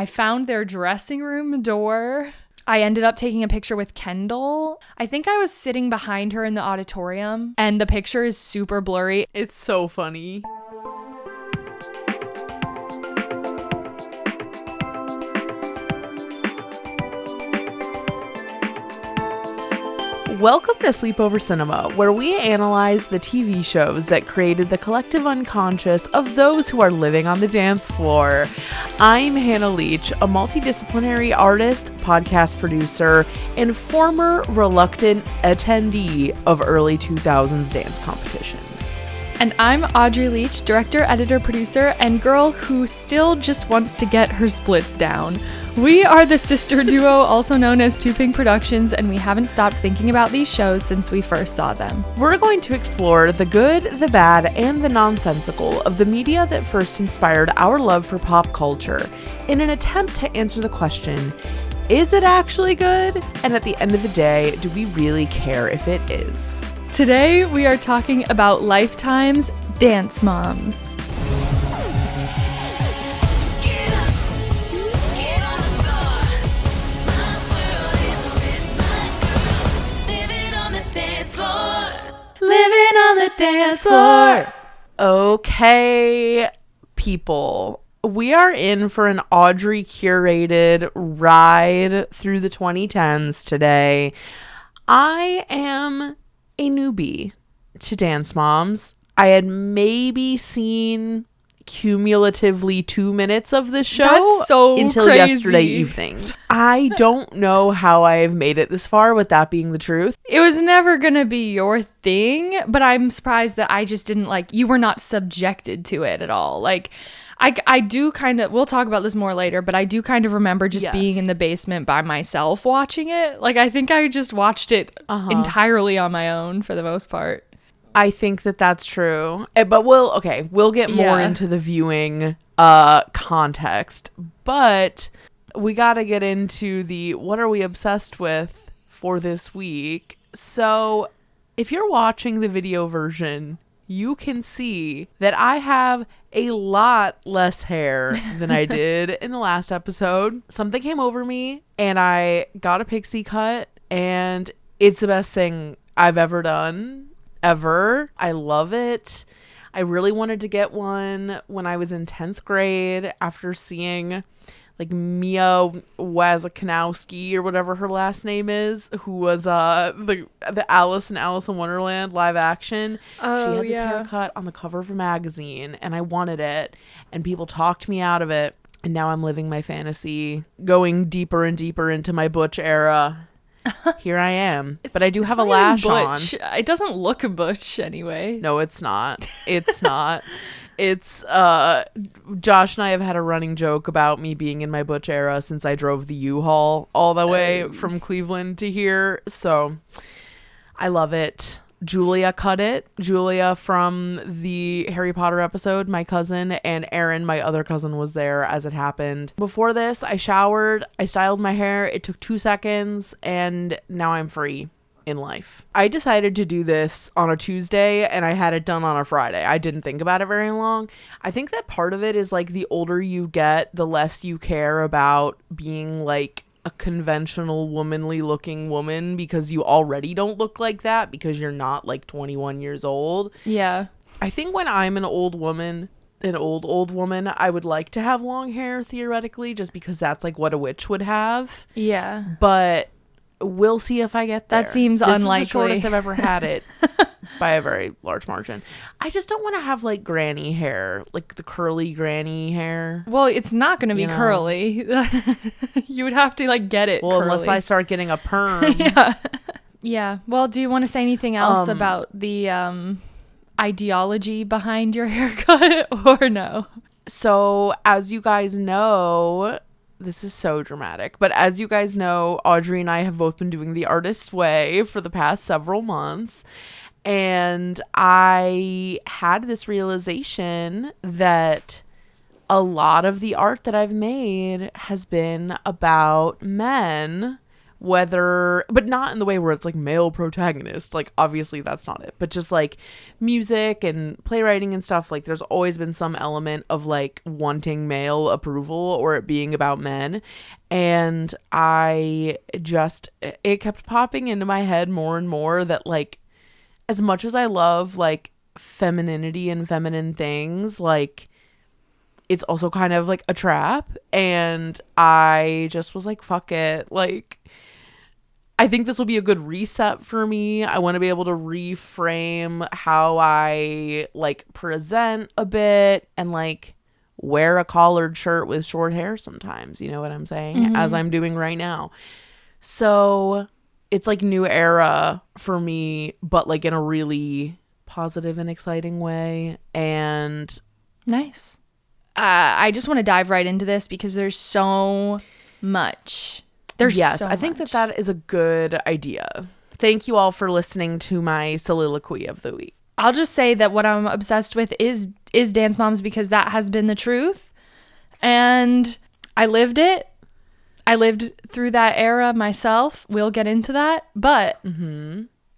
I found their dressing room door. I ended up taking a picture with Kendall. I think I was sitting behind her in the auditorium, and the picture is super blurry. It's so funny. Welcome to Sleepover Cinema, where we analyze the TV shows that created the collective unconscious of those who are living on the dance floor. I'm Hannah Leach, a multidisciplinary artist, podcast producer, and former reluctant attendee of early 2000s dance competitions. And I'm Audrey Leach, director, editor, producer, and girl who still just wants to get her splits down. We are the sister duo, also known as Two Pink Productions, and we haven't stopped thinking about these shows since we first saw them. We're going to explore the good, the bad, and the nonsensical of the media that first inspired our love for pop culture in an attempt to answer the question, is it actually good? And at the end of the day, do we really care if it is? Today, we are talking about Lifetime's Dance Moms. Living on the dance floor. Okay, people. We are in for an Audrey curated ride through the 2010s today. I am a newbie to Dance Moms. I had maybe seen cumulatively 2 minutes of this show. That's so until crazy. Yesterday evening. I don't know how I've made it this far with that being the truth. It was never gonna be your thing, but I'm surprised that I just didn't you were not subjected to it at all. I do kind of, we'll talk about this more later, but I do kind of remember just being in the basement by myself watching it. I think I just watched it entirely on my own for the most part. I think that that's true. But we'll get more into the viewing context. But we got to get into the what are we obsessed with for this week. So if you're watching the video version, you can see that I have a lot less hair than I did in the last episode. Something came over me and I got a pixie cut, and it's the best thing I've ever done. Ever. I love it. I really wanted to get one when I was in 10th grade after seeing Mia Wasikowski or whatever her last name is, who was the Alice in Alice in Wonderland live action. She had this haircut on the cover of a magazine, and I wanted it, and people talked me out of it, and now I'm living my fantasy, going deeper and deeper into my butch era. Here I am. But I do have a lash on. It doesn't look butch anyway. No, it's not. It's not. It's Josh and I have had a running joke about me being in my butch era since I drove the U-Haul all the way from Cleveland to here. So I love it. Julia cut it. Julia from the Harry Potter episode, my cousin, and Erin, my other cousin, was there as it happened. Before this, I showered, I styled my hair. It took 2 seconds, and now I'm free in life. I decided to do this on a Tuesday, and I had it done on a Friday. I didn't think about it very long. I think that part of it is the older you get, the less you care about being a conventional womanly looking woman, because you already don't look like that because you're not 21 years old. Yeah. I think when I'm an old woman, I would like to have long hair theoretically, just because that's what a witch would have. Yeah. But we'll see if I get there. That seems this unlikely. Is the shortest I've ever had it by a very large margin. I just don't want to have granny hair, the curly granny hair. Well, it's not going to be curly. You would have to get it curly. Unless I start getting a perm. Yeah. Yeah. Well, do you want to say anything else about the ideology behind your haircut or no? So, as you guys know, this is so dramatic, but as you guys know, Audrey and I have both been doing the artist's way for the past several months. And I had this realization that a lot of the art that I've made has been about men but not in the way where it's like male protagonist. Like, obviously that's not it, but just like music and playwriting and stuff. Like, there's always been some element of like wanting male approval or it being about men. And it kept popping into my head more and more that like, as much as I love like femininity and feminine things, like, it's also kind of like a trap. And I just was like, fuck it. Like, I think this will be a good reset for me. I want to be able to reframe how I like present a bit and like wear a collared shirt with short hair sometimes. You know what I'm saying? Mm-hmm. As I'm doing right now. So it's like new era for me, but like in a really positive and exciting way. And nice. I just want to dive right into this because there's so much. I think that is a good idea. Thank you all for listening to my soliloquy of the week. I'll just say that what I'm obsessed with is Dance Moms because that has been the truth. And I lived it. I lived through that era myself. We'll get into that. But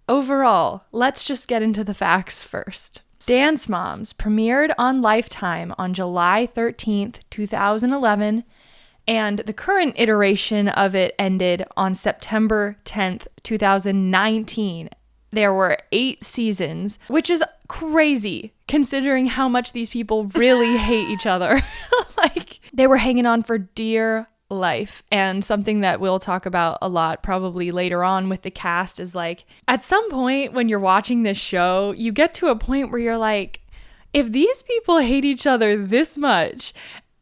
overall, let's just get into the facts first. Dance Moms premiered on Lifetime on July 13th, 2011, and the current iteration of it ended on September 10th, 2019. There were 8 seasons, which is crazy considering how much these people really hate each other. Like, they were hanging on for dear life. And something that we'll talk about a lot probably later on with the cast is like, at some point when you're watching this show, you get to a point where you're like, if these people hate each other this much,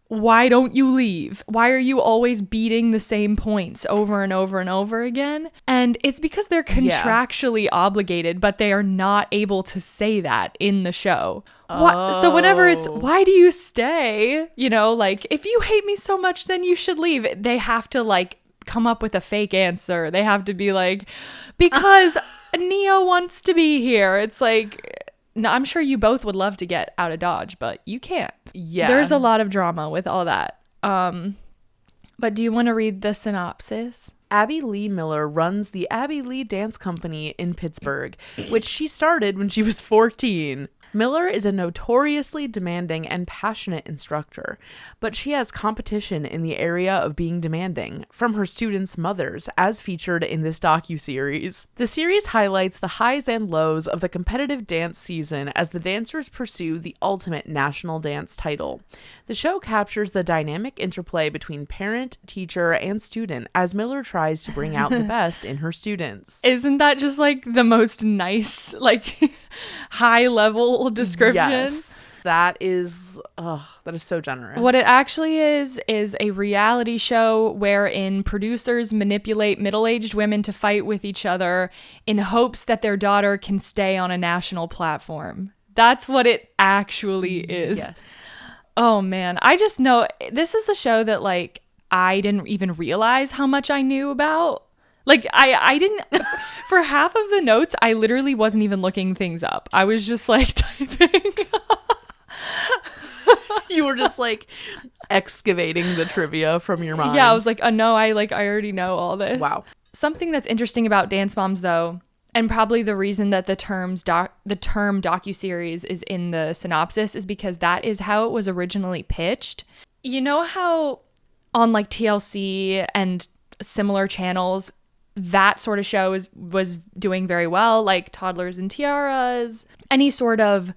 why don't you leave? Why are you always beating the same points over and over and over again? And it's because they're contractually obligated, but they are not able to say that in the show. So whenever it's, why do you stay? You know, like, if you hate me so much, then you should leave. They have to like come up with a fake answer. They have to be like, because Nia wants to be here. It's like, no, I'm sure you both would love to get out of Dodge, but you can't. Yeah. There's a lot of drama with all that. But do you want to read the synopsis? Abby Lee Miller runs the Abby Lee Dance Company in Pittsburgh, which she started when she was 14. Miller is a notoriously demanding and passionate instructor, but she has competition in the area of being demanding from her students' mothers, as featured in this docuseries. The series highlights the highs and lows of the competitive dance season as the dancers pursue the ultimate national dance title. The show captures the dynamic interplay between parent, teacher, and student as Miller tries to bring out the best in her students. Isn't that just like the most nice, like, high level description? Yes, that is so generous. What it actually is a reality show wherein producers manipulate middle-aged women to fight with each other in hopes that their daughter can stay on a national platform. That's what it actually is. Yes. Oh man, I just know this is a show that like I didn't even realize how much I knew about. Like, I didn't, for half of the notes, I literally wasn't even looking things up. I was just, like, typing. You were just, like, excavating the trivia from your mind. Yeah, I was like, oh, no, I already know all this. Wow. Something that's interesting about Dance Moms, though, and probably the reason that the term docuseries is in the synopsis is because that is how it was originally pitched. You know how on, like, TLC and similar channels, that sort of show was doing very well, like Toddlers and Tiaras, any sort of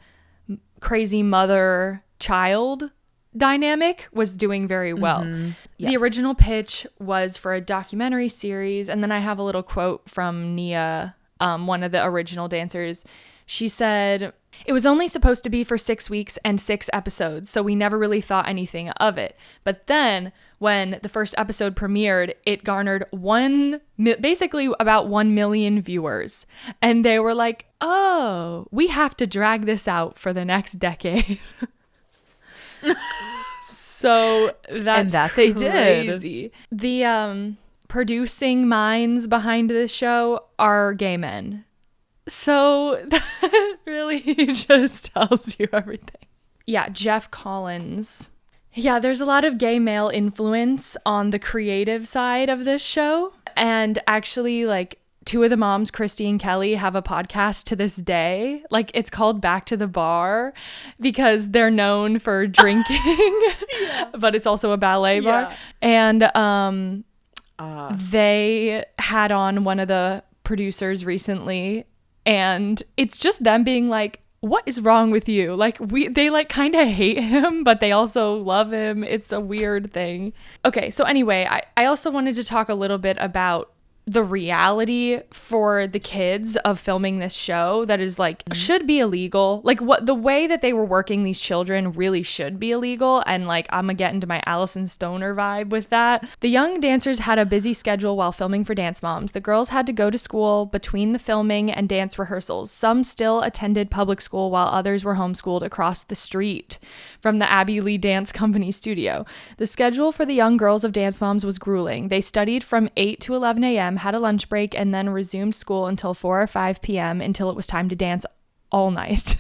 crazy mother-child dynamic was doing very well. Mm-hmm. Yes. The original pitch was for a documentary series, and then I have a little quote from Nia, one of the original dancers. She said, "It was only supposed to be for 6 weeks and 6 episodes, so we never really thought anything of it. But then when the first episode premiered, it garnered basically about 1 million viewers. And they were like, oh, we have to drag this out for the next decade." So that's they did. The producing minds behind this show are gay men. So that really just tells you everything. Yeah, Jeff Collins. Yeah, there's a lot of gay male influence on the creative side of this show. And actually, like, two of the moms, Christy and Kelly, have a podcast to this day. Like, it's called Back to the Bar because they're known for drinking, but it's also a ballet bar. And they had on one of the producers recently, and it's just them being like, what is wrong with you? Like, they like kind of hate him, but they also love him. It's a weird thing. Okay, so anyway, I also wanted to talk a little bit about the reality for the kids of filming this show that is like should be illegal. Like, what the way that they were working these children really should be illegal. And like, I'm gonna get into my Allison Stoner vibe with that. The young dancers had a busy schedule while filming for Dance Moms. The girls had to go to school between the filming and dance rehearsals. Some still attended public school while others were homeschooled across the street from the Abby Lee Dance Company studio. The schedule for the young girls of Dance Moms was grueling. They studied from 8 to 11 a.m., had a lunch break, and then resumed school until 4 or 5 p.m. until it was time to dance all night.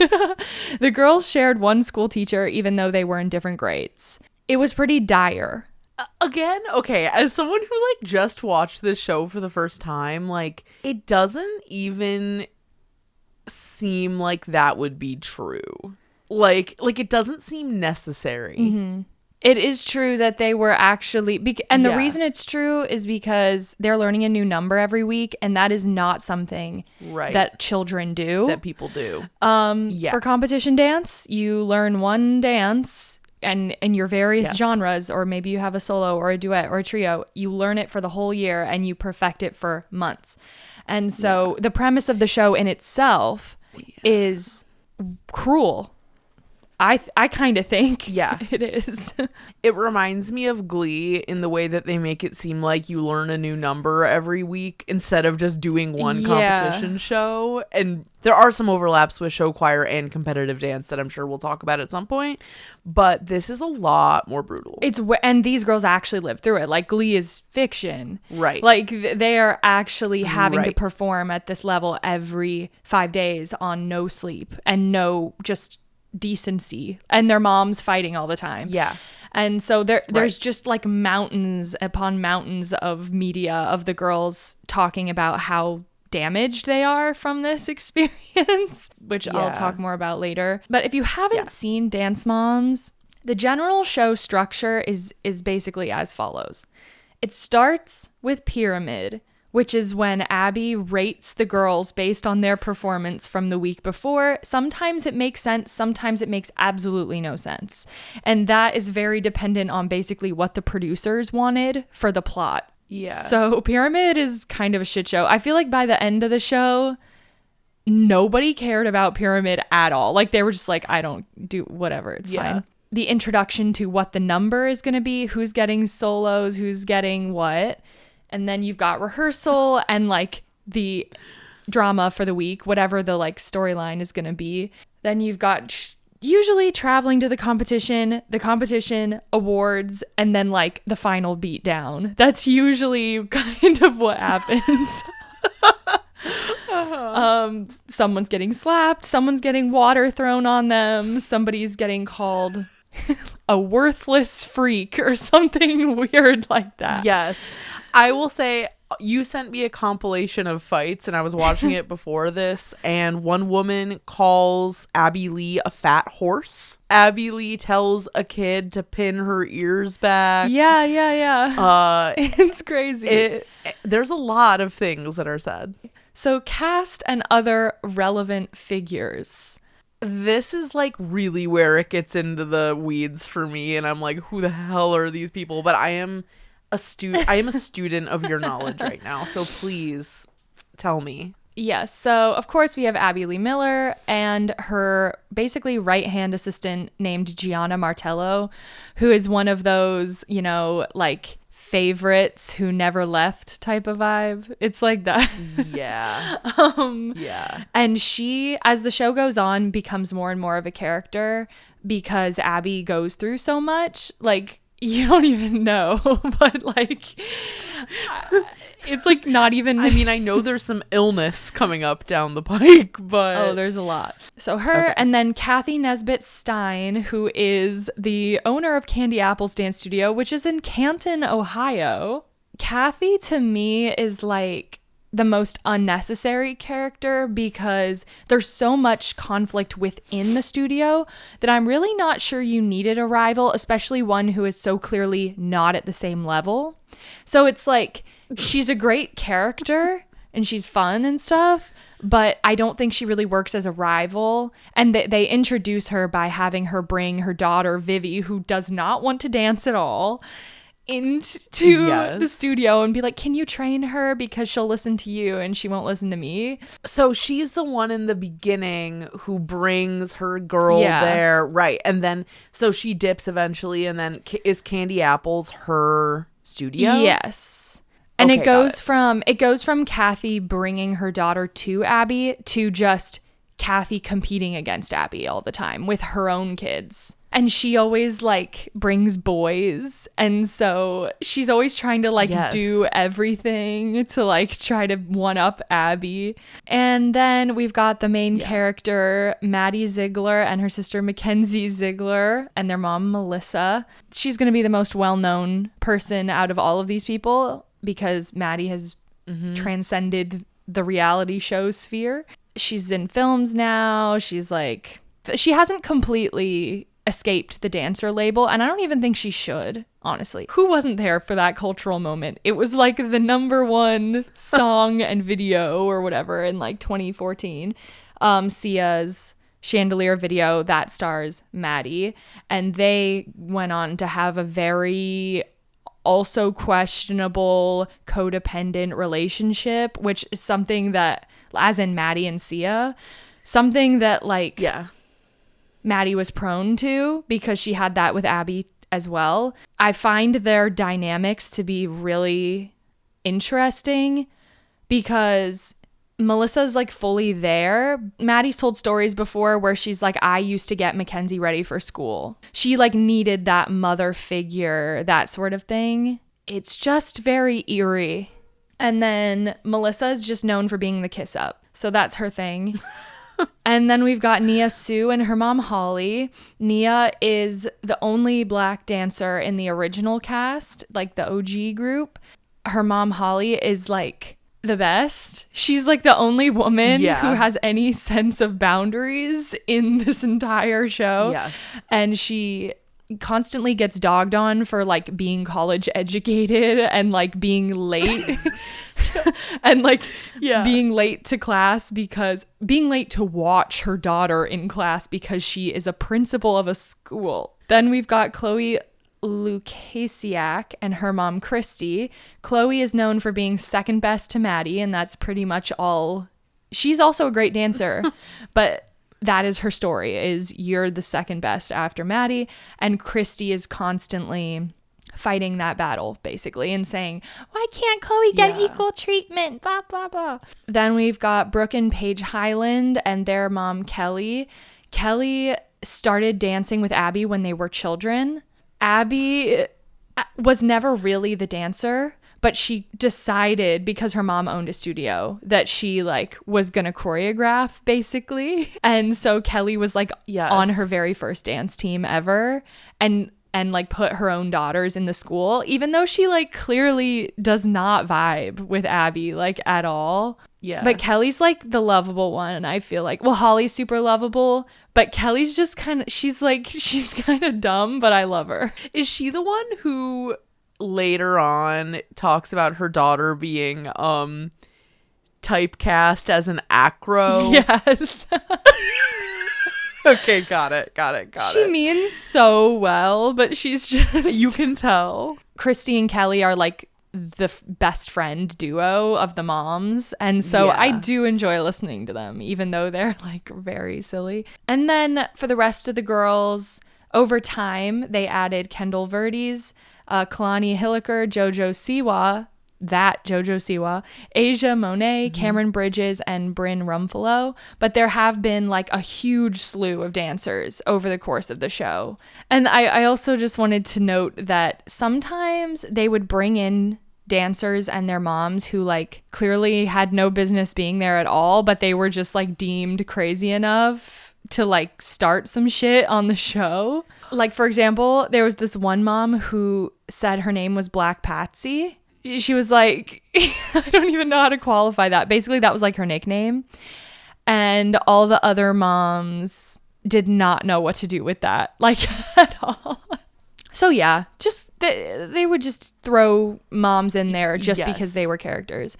The girls shared one school teacher, even though they were in different grades. It was pretty dire. Again, okay, as someone who like just watched this show for the first time, like, it doesn't even seem like that would be true. Like it doesn't seem necessary. Mm-hmm. It is true that they were actually, the reason it's true is because they're learning a new number every week, and that is not something that children do. That people do. For competition dance, you learn one dance, and in your various genres, or maybe you have a solo or a duet or a trio, you learn it for the whole year and you perfect it for months. And so the premise of the show in itself is cruel. I kind of think it is. It reminds me of Glee in the way that they make it seem like you learn a new number every week instead of just doing one competition show. And there are some overlaps with show choir and competitive dance that I'm sure we'll talk about at some point. But this is a lot more brutal. And these girls actually live through it. Like, Glee is fiction. Right. Like, they are actually having to perform at this level every 5 days on no sleep and no just decency, and their moms fighting all the time. And so there's just like mountains upon mountains of media of the girls talking about how damaged they are from this experience, which I'll talk more about later. But if you haven't seen Dance Moms, the general show structure is basically as follows. It starts with Pyramid, which is when Abby rates the girls based on their performance from the week before. Sometimes it makes sense. Sometimes it makes absolutely no sense. And that is very dependent on basically what the producers wanted for the plot. Yeah. So Pyramid is kind of a shit show. I feel like by the end of the show, nobody cared about Pyramid at all. Like, they were just like, I don't do whatever. It's fine. The introduction to what the number is going to be, who's getting solos, who's getting what. And then you've got rehearsal and like the drama for the week, whatever the like storyline is going to be. Then you've got usually traveling to the competition awards, and then like the final beatdown. That's usually kind of what happens. Someone's getting slapped, someone's getting water thrown on them, somebody's getting called a worthless freak or something weird like that. Yes. I will say, you sent me a compilation of fights, and I was watching it before this, and one woman calls Abby Lee a fat horse. Abby Lee tells a kid to pin her ears back. Yeah. It's crazy. There's a lot of things that are said. So, cast and other relevant figures. This is like really where it gets into the weeds for me, and I'm like, who the hell are these people? But I am a student of your knowledge right now, so please tell me. Yes. So, of course, we have Abby Lee Miller and her basically right-hand assistant named Gianna Martello, who is one of those, you know, like favorites who never left type of vibe. It's like that. Yeah. Yeah. And she, as the show goes on, becomes more and more of a character because Abby goes through so much. Like, you don't even know, but like, it's like not even. I mean, I know there's some illness coming up down the pike, but oh, there's a lot. So her, and then Kathy Nesbitt Stein, who is the owner of Candy Apple's Dance Studio, which is in Canton, Ohio. Kathy to me is like the most unnecessary character because there's so much conflict within the studio that I'm really not sure you needed a rival, especially one who is so clearly not at the same level. So it's like she's a great character and she's fun and stuff, but I don't think she really works as a rival. And they introduce her by having her bring her daughter Vivi, who does not want to dance at all, into the studio and be like, can you train her because she'll listen to you and she won't listen to me. So she's the one in the beginning who brings her girl there, right? And then so she dips eventually, and then is Candy Apples her studio? Yes. And okay, it goes from Kathy bringing her daughter to Abby to just Kathy competing against Abby all the time with her own kids. And she always like brings boys, and so she's always trying to like do everything to like try to one up Abby. And then we've got the main character, Maddie Ziegler, and her sister Mackenzie Ziegler, and their mom Melissa. She's going to be the most well-known person out of all of these people because Maddie has transcended the reality show sphere. She's in films now. She hasn't completely escaped the dancer label, and I don't even think she should, honestly. Who wasn't there for that cultural moment? It was like the number one song and video or whatever in like 2014. Sia's Chandelier video that stars Maddie, and they went on to have a very also questionable codependent relationship, which is something that, as in Maddie and Sia, something that like Maddie was prone to because she had that with Abby as well. I find their dynamics to be really interesting because Melissa's like fully there. Maddie's told stories before where she's like, I used to get Mackenzie ready for school. She like needed that mother figure, that sort of thing. It's just very eerie. And then Melissa is just known for being the kiss up. So that's her thing. And then we've got Nia Sue and her mom Holly. Nia is the only black dancer in the original cast, like the OG group. Her mom Holly is like the best. She's like the only woman who has any sense of boundaries in this entire show. Yes. And she constantly gets dogged on for like being college educated and like being late. And like being late to class because being late to watch her daughter in class because she is a principal of a school. Then we've got Chloe Lukasiak and her mom Christy. Chloe is known for being second best to Maddie, and that's pretty much all. She's also a great dancer, but that is her story, is you're the second best after Maddie, and Christy is constantly fighting that battle basically and saying, why can't Chloe get equal treatment, blah blah blah. Then we've got Brooke and Paige Highland and their mom Kelly. Kelly started dancing with Abby when they were children. Abby was never really the dancer, but she decided because her mom owned a studio that she like was gonna choreograph basically. And so Kelly was like on her very first dance team ever and like put her own daughters in the school, even though she like clearly does not vibe with Abby like at all. Yeah. But Kelly's like the lovable one. I feel like, well, Holly's super lovable, but Kelly's just she's kind of dumb, but I love her. Is she the one who later on talks about her daughter being typecast as an acro? Yes. Okay, got it. She means so well, but she's just... You can tell. Christy and Kelly are like the best friend duo of the moms, and so I do enjoy listening to them, even though they're like very silly. And then for the rest of the girls, over time, they added Kendall Verdes, Kalani Hilliker, Jojo Siwa, Asia Monet, Cameron Bridges, and Bryn Rumfalo. But there have been like a huge slew of dancers over the course of the show. And I also just wanted to note that sometimes they would bring in dancers and their moms who like clearly had no business being there at all, but they were just like deemed crazy enough to like start some shit on the show. Like, for example, there was this one mom who said her name was Black Patsy. she was like, I don't even know how to qualify that. Basically, that was like her nickname. And all the other moms did not know what to do with that, like, at all. So yeah, just they would just throw moms in there just because they were characters.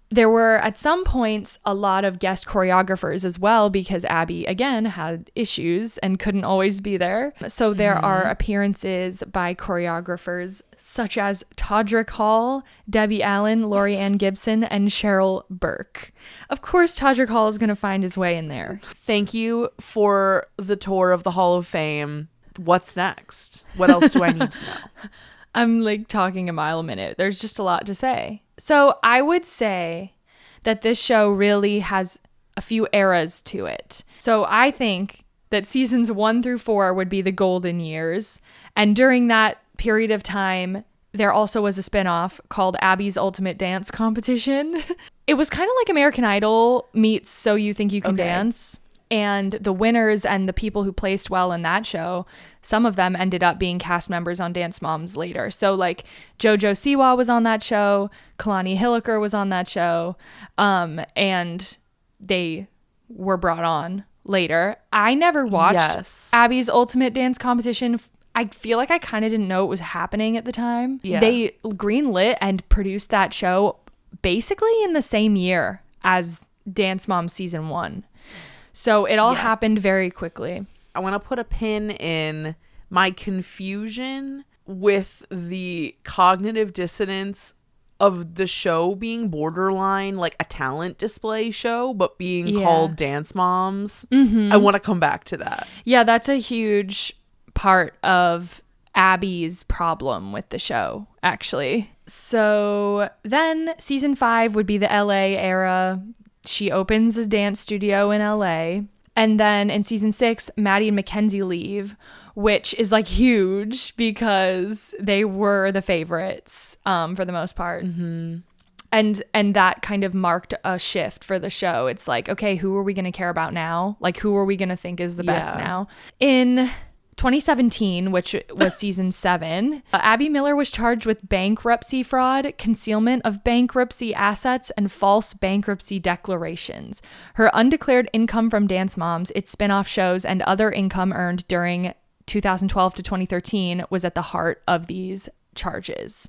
There were at some points a lot of guest choreographers as well, because Abby, again, had issues and couldn't always be there. So there are appearances by choreographers such as Todrick Hall, Debbie Allen, Lori Ann Gibson, and Cheryl Burke. Of course, Todrick Hall is going to find his way in there. Thank you for the tour of the Hall of Fame. What's next? What else do I need to know? I'm like talking a mile a minute. There's just a lot to say. So I would say that this show really has a few eras to it. So I think that seasons 1 through 4 would be the golden years. And during that period of time, there also was a spinoff called Abby's Ultimate Dance Competition. It was kind of like American Idol meets So You Think You Can Dance. And the winners and the people who placed well in that show, some of them ended up being cast members on Dance Moms later. So like JoJo Siwa was on that show, Kalani Hilliker was on that show, and they were brought on later. I never watched Abby's Ultimate Dance Competition. I feel like I kind of didn't know it was happening at the time. Yeah. They greenlit and produced that show basically in the same year as Dance Moms season 1. So it all happened very quickly. I want to put a pin in my confusion with the cognitive dissonance of the show being borderline like a talent display show, but being called Dance Moms. Mm-hmm. I want to come back to that. Yeah, that's a huge part of Abby's problem with the show, actually. So then season 5 would be the LA era. She opens a dance studio in LA. And then in season 6, Maddie and Mackenzie leave, which is like huge because they were the favorites for the most part. Mm-hmm. And that kind of marked a shift for the show. It's like, okay, who are we going to care about now? Like, who are we going to think is the best now? In 2017, which was season 7, Abby Miller was charged with bankruptcy fraud, concealment of bankruptcy assets, and false bankruptcy declarations. Her undeclared income from Dance Moms, its spin-off shows, and other income earned during 2012 to 2013 was at the heart of these charges.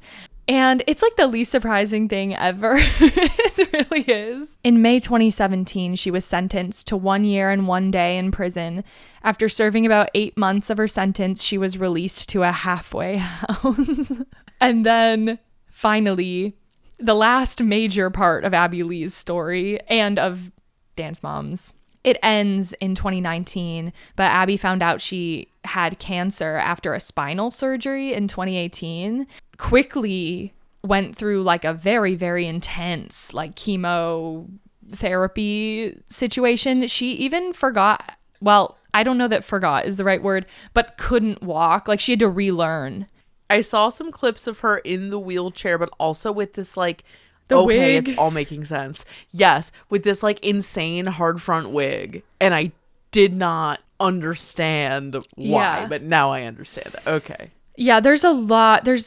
And it's like the least surprising thing ever. It really is. In May 2017, she was sentenced to 1 year and 1 day in prison. After serving about 8 months of her sentence, she was released to a halfway house. And then finally, the last major part of Abby Lee's story and of Dance Moms. It ends in 2019, but Abby found out she had cancer after a spinal surgery in 2018. Quickly went through like a very, very intense like chemotherapy situation. She even forgot, well, I don't know that forgot is the right word, but couldn't walk. Like she had to relearn. I saw some clips of her in the wheelchair, but also with this like, the wig. It's all making sense. Yes, with this like insane hard front wig. And I did not understand why, but now I understand it. Okay. Yeah, there's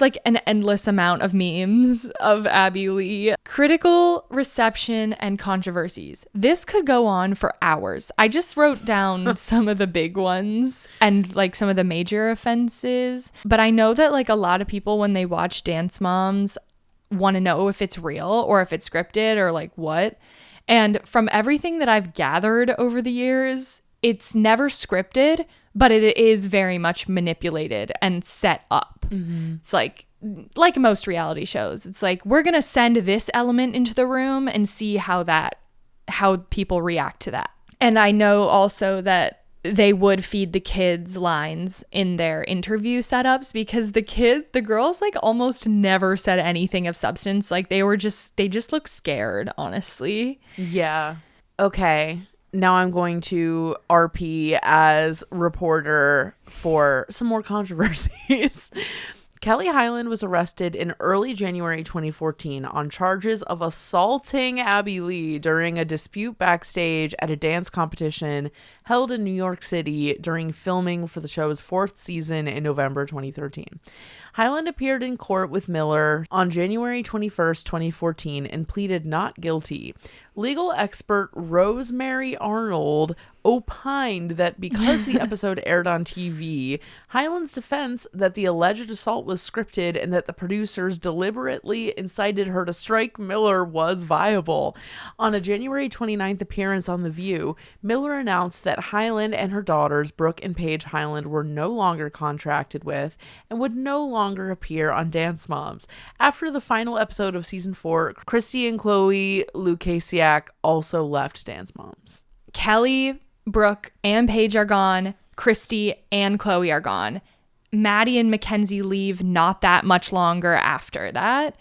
like an endless amount of memes of Abby Lee. Critical reception and controversies. This could go on for hours. I just wrote down some of the big ones and like some of the major offenses. But I know that like a lot of people when they watch Dance Moms want to know if it's real or if it's scripted or like what. And from everything that I've gathered over the years, it's never scripted, but it is very much manipulated and set up. Mm-hmm. It's like most reality shows. It's like, we're going to send this element into the room and see how people react to that. And I know also that they would feed the kids lines in their interview setups because the girls like almost never said anything of substance. Like they just looked scared, honestly. Yeah. Okay. Now I'm going to RP as reporter for some more controversies. Kelly Hyland was arrested in early January 2014 on charges of assaulting Abby Lee during a dispute backstage at a dance competition held in New York City during filming for the show's 4th season in November 2013. Hyland appeared in court with Miller on January 21st, 2014 and pleaded not guilty. Legal expert Rosemary Arnold opined that because the episode aired on TV, Hyland's defense that the alleged assault was scripted and that the producers deliberately incited her to strike Miller was viable. On a January 29th appearance on The View, Miller announced that Hyland and her daughters, Brooke and Paige Hyland, were no longer contracted with and would no longer appear on Dance Moms. After the final episode of season 4, Christy and Chloe Lukasiak also left Dance Moms. Kelly, Brooke, and Paige are gone. Christy and Chloe are gone. Maddie and Mackenzie leave not that much longer after that.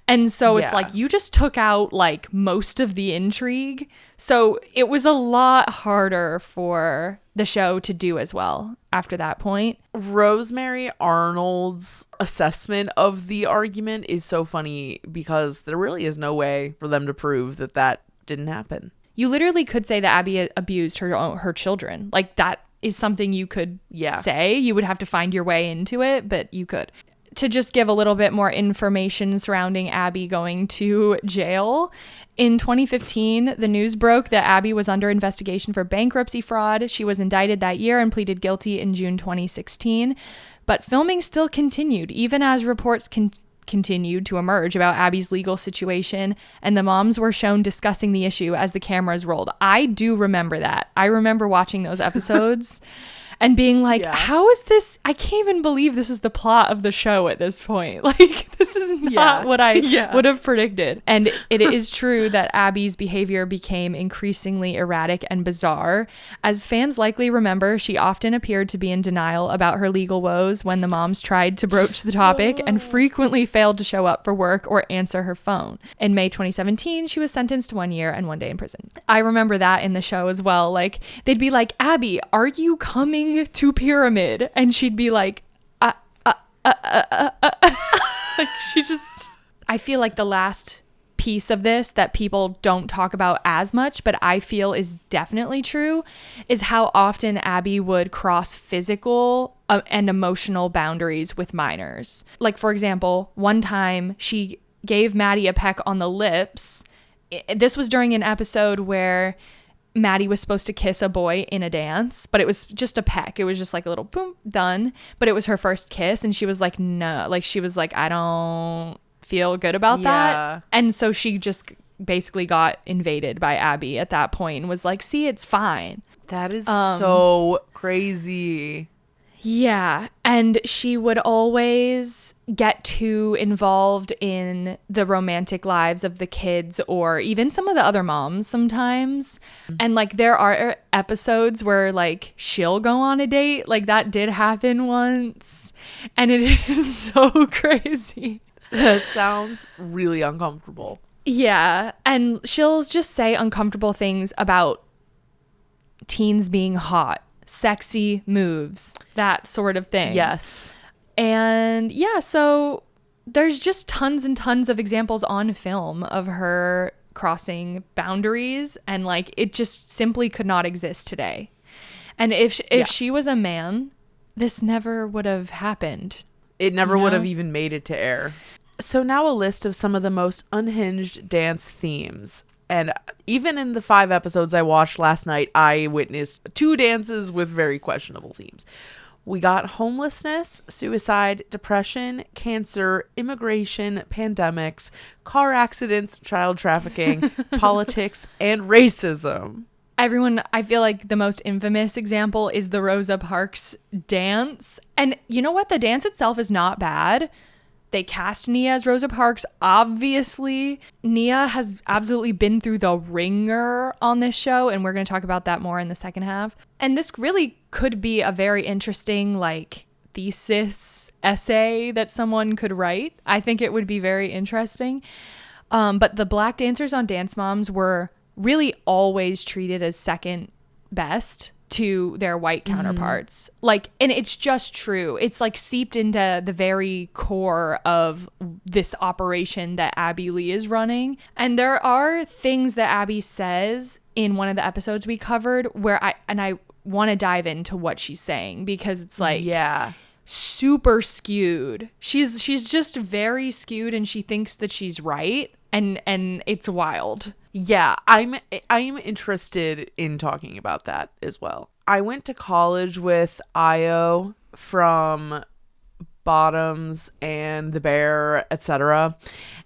And so it's like you just took out like most of the intrigue. So it was a lot harder for the show to do as well after that point. Rosemary Arnold's assessment of the argument is so funny because there really is no way for them to prove that that didn't happen. You literally could say that Abby abused her children. Like that is something you could say. You would have to find your way into it, but you could. To just give a little bit more information surrounding Abby going to jail, in 2015, the news broke that Abby was under investigation for bankruptcy fraud. She was indicted that year and pleaded guilty in June 2016. But filming still continued, even as reports continued to emerge about Abby's legal situation, and the moms were shown discussing the issue as the cameras rolled. I do remember that. I remember watching those episodes and being like, how is this? I can't even believe this is the plot of the show at this point. Like, this is not what I would have predicted. And it is true that Abby's behavior became increasingly erratic and bizarre. As fans likely remember, she often appeared to be in denial about her legal woes when the moms tried to broach the topic and frequently failed to show up for work or answer her phone. In May 2017, she was sentenced to 1 year and 1 day in prison. I remember that in the show as well. Like, they'd be like, Abby, are you coming to Pyramid? And she'd be like, like she just, I feel like the last piece of this that people don't talk about as much, but I feel is definitely true, is how often Abby would cross physical and emotional boundaries with minors. Like, for example, one time she gave Maddie a peck on the lips. This was during an episode where Maddie was supposed to kiss a boy in a dance, but it was just a peck. It was just like a little boom, done. But it was her first kiss, and she was like, no. Like, she was like, I don't feel good about that. And so she just basically got invaded by Abby at that point and was like, see, it's fine. That is so crazy. Yeah. And she would always get too involved in the romantic lives of the kids or even some of the other moms sometimes. And like there are episodes where like she'll go on a date. Like that did happen once. And it is so crazy. That sounds really uncomfortable. Yeah. And she'll just say uncomfortable things about teens being hot. Sexy moves, that sort of thing. Yes. And yeah, so there's just tons and tons of examples on film of her crossing boundaries, and like it just simply could not exist today. And if she was a man, this never would have happened. It never would have even made it to air. So now a list of some of the most unhinged dance themes. And even in the 5 episodes I watched last night, I witnessed 2 dances with very questionable themes. We got homelessness, suicide, depression, cancer, immigration, pandemics, car accidents, child trafficking, politics, and racism. Everyone, I feel like the most infamous example is the Rosa Parks dance. And you know what? The dance itself is not bad. They cast Nia as Rosa Parks. Obviously, Nia has absolutely been through the ringer on this show, and we're going to talk about that more in the second half. And this really could be a very interesting, like, thesis essay that someone could write. I think it would be very interesting. But the black dancers on Dance Moms were really always treated as second best. to their white counterparts. Like, and it's just true. It's like seeped into the very core of this operation that Abby Lee is running. And there are things that Abby says in one of the episodes we covered where I want to dive into what she's saying, because it's like, yeah, super skewed. She's just very skewed, and she thinks that she's right, and it's wild. Yeah, I'm interested in talking about that as well. I went to college with Io from Bottoms and The Bear, etc.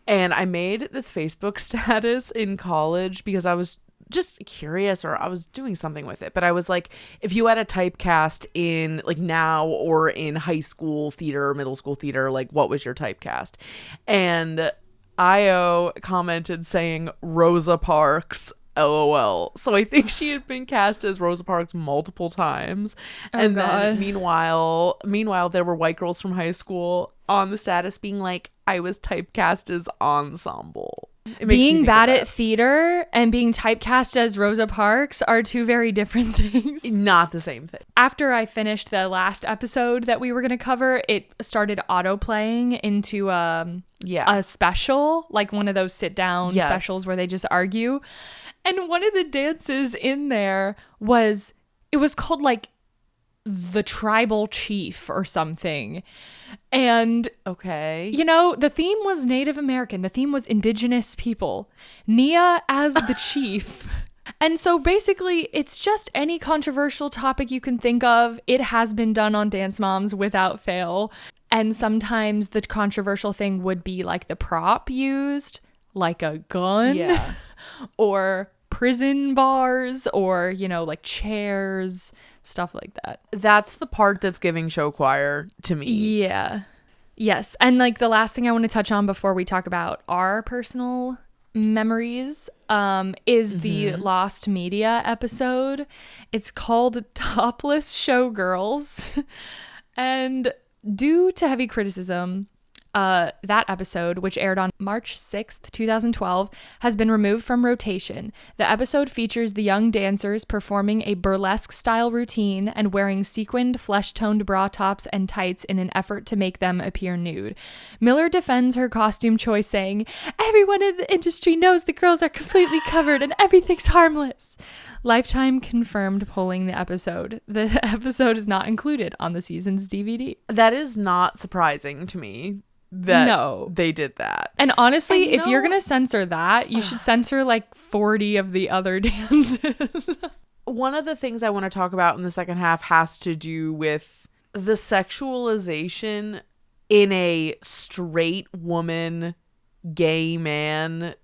And I made this Facebook status in college because I was just curious, or I was doing something with it. But I was like, if you had a typecast in like now or in high school theater, middle school theater, like what was your typecast? And Io commented saying Rosa Parks, LOL. So I think she had been cast as Rosa Parks multiple times. And then meanwhile there were white girls from high school on the status being like, I was typecast as Ensemble. Being bad at theater and being typecast as Rosa Parks are two very different things. Not the same thing. After I finished the last episode that we were going to cover, it started auto-playing into a special, like one of those sit-down specials where they just argue. And one of the dances in there was called like the Tribal Chief or something. And okay, you know, the theme was Native American. The theme was Indigenous people. Nia as the chief. And so basically it's just any controversial topic you can think of. It has been done on Dance Moms without fail. And sometimes the controversial thing would be like the prop used, like a gun, or prison bars, or, you know, like chairs, stuff like that. That's the part that's giving show choir to me. Yeah. Yes. And like the last thing I want to touch on before we talk about our personal memories is the Lost Media episode. It's called Topless Showgirls. And due to heavy criticism, that episode, which aired on March 6th, 2012, has been removed from rotation. The episode features the young dancers performing a burlesque-style routine and wearing sequined, flesh-toned bra tops and tights in an effort to make them appear nude. Miller defends her costume choice, saying, "Everyone in the industry knows the girls are completely covered and everything's harmless." Lifetime confirmed pulling the episode. The episode is not included on the season's DVD. That is not surprising to me. They did that. And honestly, if you're gonna censor that, you should censor like 40 of the other dances. One of the things I want to talk about in the second half has to do with the sexualization in a straight woman, gay man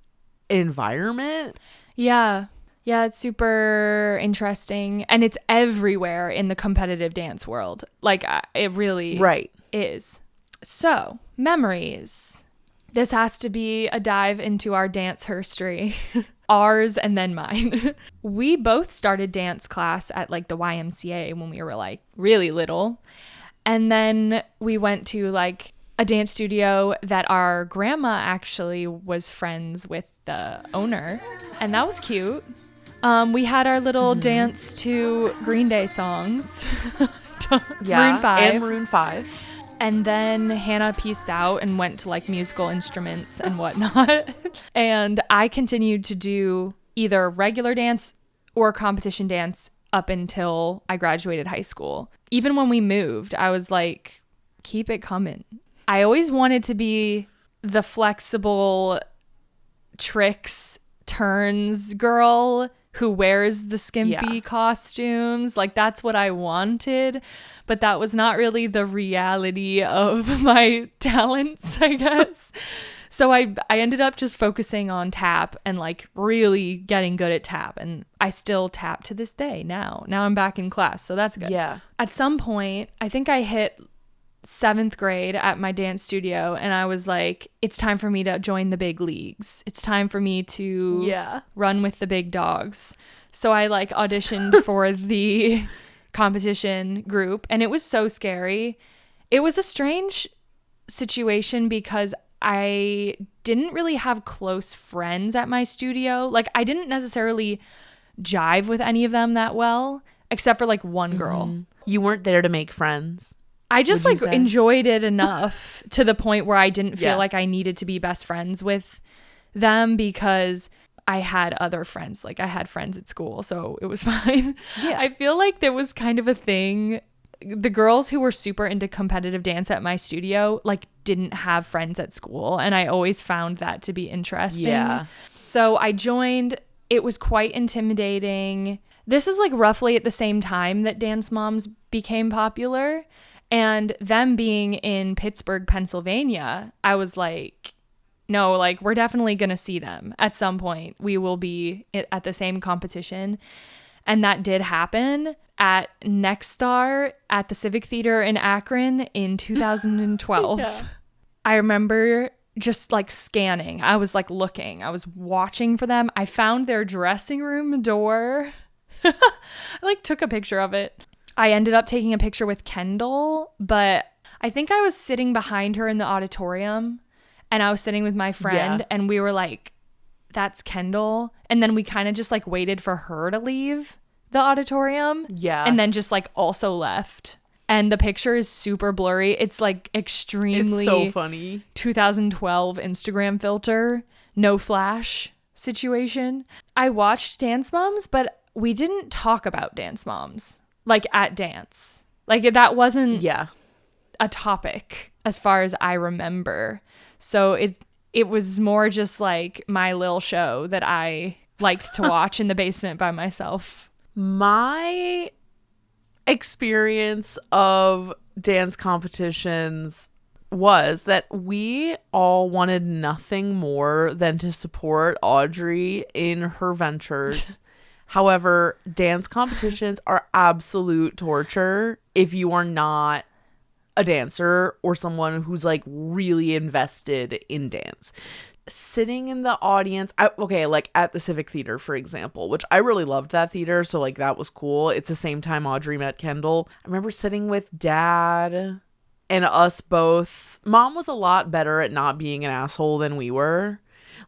environment. Yeah, it's super interesting, and it's everywhere in the competitive dance world. Like, it really is. So, memories. This has to be a dive into our dance herstory. Ours and then mine. We both started dance class at like the YMCA when we were like really little. And then we went to like a dance studio that our grandma actually was friends with the owner. And that was cute. We had our little dance to Green Day songs. Maroon 5. And Maroon 5. And then Hannah pieced out and went to like musical instruments and whatnot. And I continued to do either regular dance or competition dance up until I graduated high school. Even when we moved, I was like, keep it coming. I always wanted to be the flexible tricks, turns girl who wears the skimpy costumes. Like, that's what I wanted, but that was not really the reality of my talents, I guess. So I ended up just focusing on tap and like really getting good at tap, and I still tap to this day now. Now I'm back in class, so that's good. Yeah. At some point, I think I hit 7th grade at my dance studio, and I was like, it's time for me to join the big leagues. It's time for me to run with the big dogs. So I like auditioned for the competition group, and it was so scary. It was a strange situation because I didn't really have close friends at my studio. Like, I didn't necessarily jive with any of them that well. except for like one girl. You weren't there to make friends. I just like enjoyed it enough to the point where I didn't feel like I needed to be best friends with them because I had other friends. Like I had friends at school, so it was fine. Yeah. I feel like there was kind of a thing. The girls who were super into competitive dance at my studio like didn't have friends at school, and I always found that to be interesting. Yeah. So I joined. It was quite intimidating. This is like roughly at the same time that Dance Moms became popular, and them being in Pittsburgh, Pennsylvania, I was like, no, like we're definitely going to see them at some point. We will be at the same competition. And that did happen at Next Star at the Civic Theater in Akron in 2012. Yeah. I remember just like scanning. I was like looking. I was watching for them. I found their dressing room door. I like took a picture of it. I ended up taking a picture with Kendall, but I think I was sitting behind her in the auditorium, and I was sitting with my friend, and we were like, that's Kendall. And then we kind of just like waited for her to leave the auditorium. Yeah. And then just like also left. And the picture is super blurry. It's like extremely, it's so funny, 2012 Instagram filter, no flash situation. I watched Dance Moms, but we didn't talk about Dance Moms like at dance. Like that wasn't a topic as far as I remember. So it was more just like my little show that I liked to watch in the basement by myself. My experience of dance competitions was that we all wanted nothing more than to support Audrey in her ventures. However, dance competitions are absolute torture if you are not a dancer or someone who's like really invested in dance. Sitting in the audience, like at the Civic Theater, for example, which I really loved that theater, so like that was cool. It's the same time Audrey met Kendall. I remember sitting with Dad and us both. Mom was a lot better at not being an asshole than we were.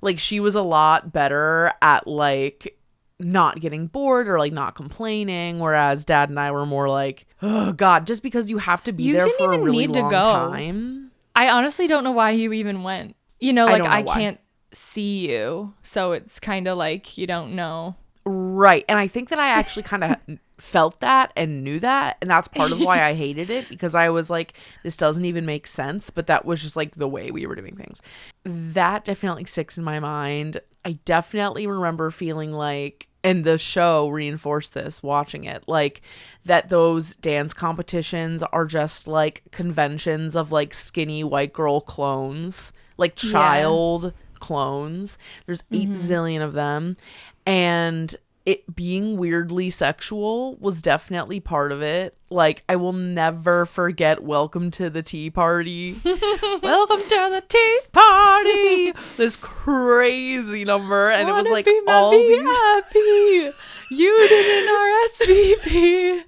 Like she was a lot better at like not getting bored or like not complaining, whereas Dad and I were more like, oh God, just because you have to be there for a really long time. I honestly don't know why you even went. You know, like I can't see you, so it's kind of like you don't know. Right. And I think that I actually kind of felt that and knew that, and that's part of why I hated it, because I was like, this doesn't even make sense, but that was just like the way we were doing things. That definitely sticks in my mind. I definitely remember feeling like, and the show reinforced this watching it, like that those dance competitions are just like conventions of like skinny white girl clones, like child clones. There's 8 zillion of them, and it being weirdly sexual was definitely part of it. Like I will never forget Welcome to the Tea Party. Welcome to the tea party. This crazy number, and it was like all these. You didn't RSVP.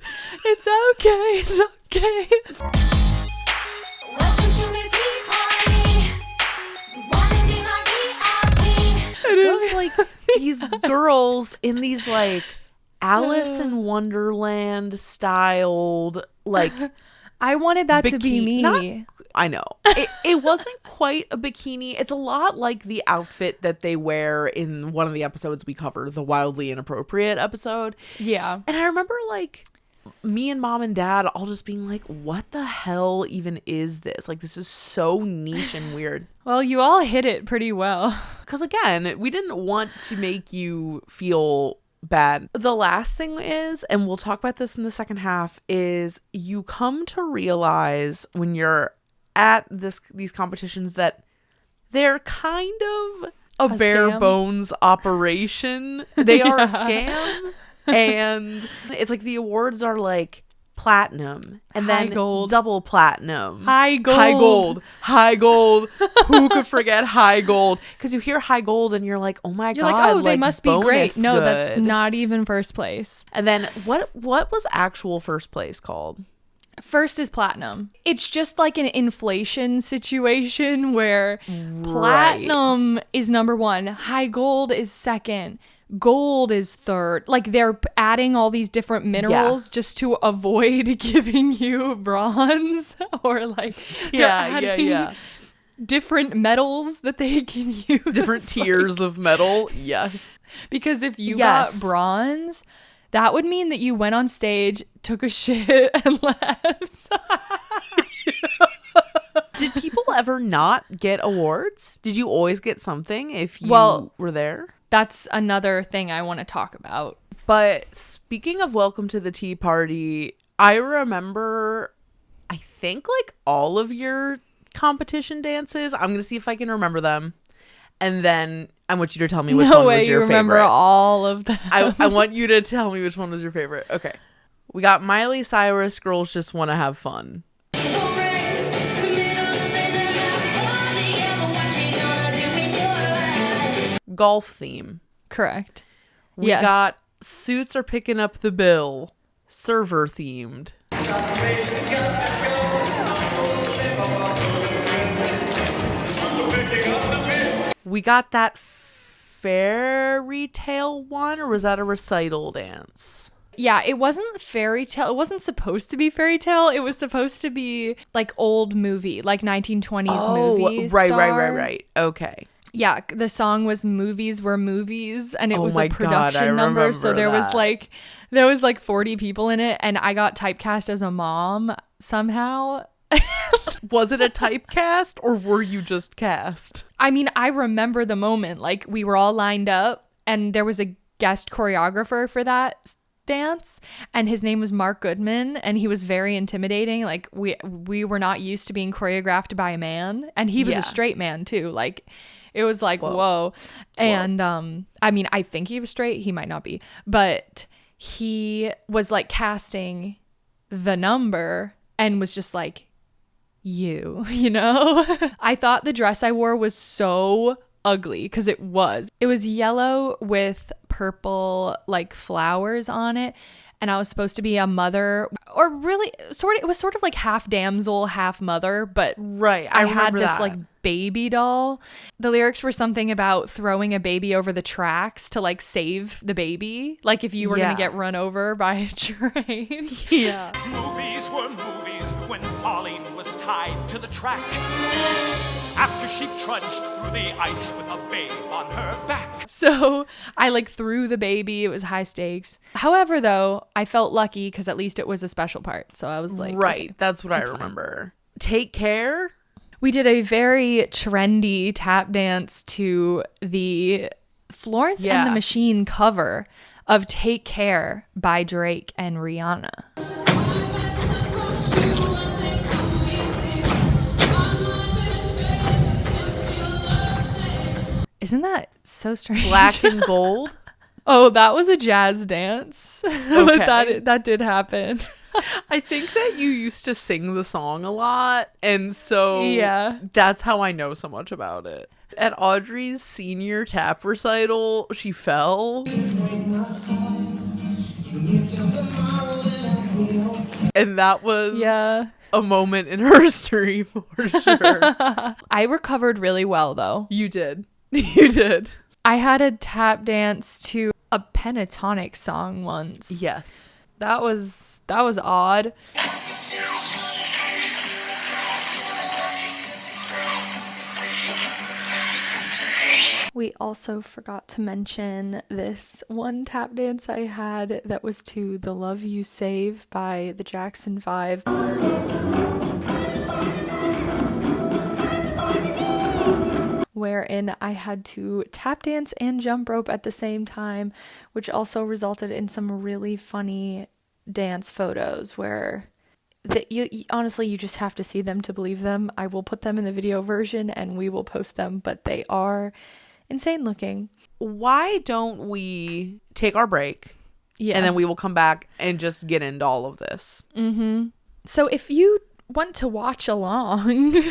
It's okay. It's okay. Welcome to the tea party. You wanna be my VIP? It was like these girls in these like Alice in Wonderland styled like. I wanted that to be me. I know. It wasn't quite a bikini. It's a lot like the outfit that they wear in one of the episodes we covered, the Wildly Inappropriate episode. Yeah. And I remember like me and Mom and Dad all just being like, what the hell even is this? Like, this is so niche and weird. Well, you all hit it pretty well. Because again, we didn't want to make you feel bad. The last thing is, and we'll talk about this in the second half, is you come to realize when you're at these competitions that they're kind of a bare scam. Bones operation. They are a scam. And it's like the awards are like platinum and then gold, double platinum, high gold. Who could forget high gold? Because you hear high gold and you're like, oh my God, like, oh, they must be great. No, good. That's not even first place. And then what was actual first place called? First is platinum. It's just like an inflation situation where platinum is number one, high gold is second, gold is third. Like they're adding all these different minerals just to avoid giving you bronze, or like different metals that they can use. Different tiers of metal. Yes. Because if you got bronze, that would mean that you went on stage, took a shit, and left. Did people ever not get awards? Did you always get something if you were there? That's another thing I want to talk about. But speaking of Welcome to the Tea Party, I remember, I think, like all of your competition dances. I'm going to see if I can remember them. And then I want you to tell me which one was your favorite. No way you remember all of them. I want you to tell me which one was your favorite. Okay. We got Miley Cyrus, Girls Just Want to Have Fun. Golf theme. Correct. We got Suits Are Picking Up the Bill. Server themed. We got that fairy tale one, or was that a recital dance? Yeah, it wasn't fairy tale. It wasn't supposed to be fairy tale. It was supposed to be like old movie, like 1920s movie. Right. Okay. Yeah, the song was Movies Were Movies, and it was a production number. So there was like 40 people in it, and I got typecast as a mom somehow. Was it a typecast, or were you just cast? I mean, I remember the moment. Like, we were all lined up, and there was a guest choreographer for that dance, and his name was Mark Goodman, and he was very intimidating. Like, we were not used to being choreographed by a man, and he was a straight man too. Like, it was like, whoa. And I mean, I think he was straight. He might not be, but he was like casting the number and was just like, you know. I thought the dress I wore was so ugly, because it was yellow with purple like flowers on it, and I was supposed to be a mother, or really it was sort of like half damsel, half mother, but I had this like baby doll. The lyrics were something about throwing a baby over the tracks to like save the baby, like if you were gonna get run over by a train. Movies were movies when Pauline was tied to the track, after she trudged through the ice with a babe on her back. So I like threw the baby. It was high stakes. However, though, I felt lucky because at least it was a special part. So I was like, right. Okay, that's what I remember. Fine. Take Care. We did a very trendy tap dance to the Florence and the Machine cover of Take Care by Drake and Rihanna. Isn't that so strange? Black and Gold? Oh, that was a jazz dance. Okay. But that did happen. I think that you used to sing the song a lot, and so that's how I know so much about it. At Audrey's senior tap recital, she fell. And that was a moment in her history for sure. I recovered really well, though. You did. You did. I had a tap dance to a pentatonic song once. Yes. That was odd. We also forgot to mention this one tap dance I had that was to The Love You Save by the Jackson 5. Wherein I had to tap dance and jump rope at the same time, which also resulted in some really funny dance photos where you honestly, you just have to see them to believe them. I will put them in the video version and we will post them, but they are insane looking. Why don't we take our break? Yeah. And then we will come back and just get into all of this. Mm-hmm. So if you want to watch along,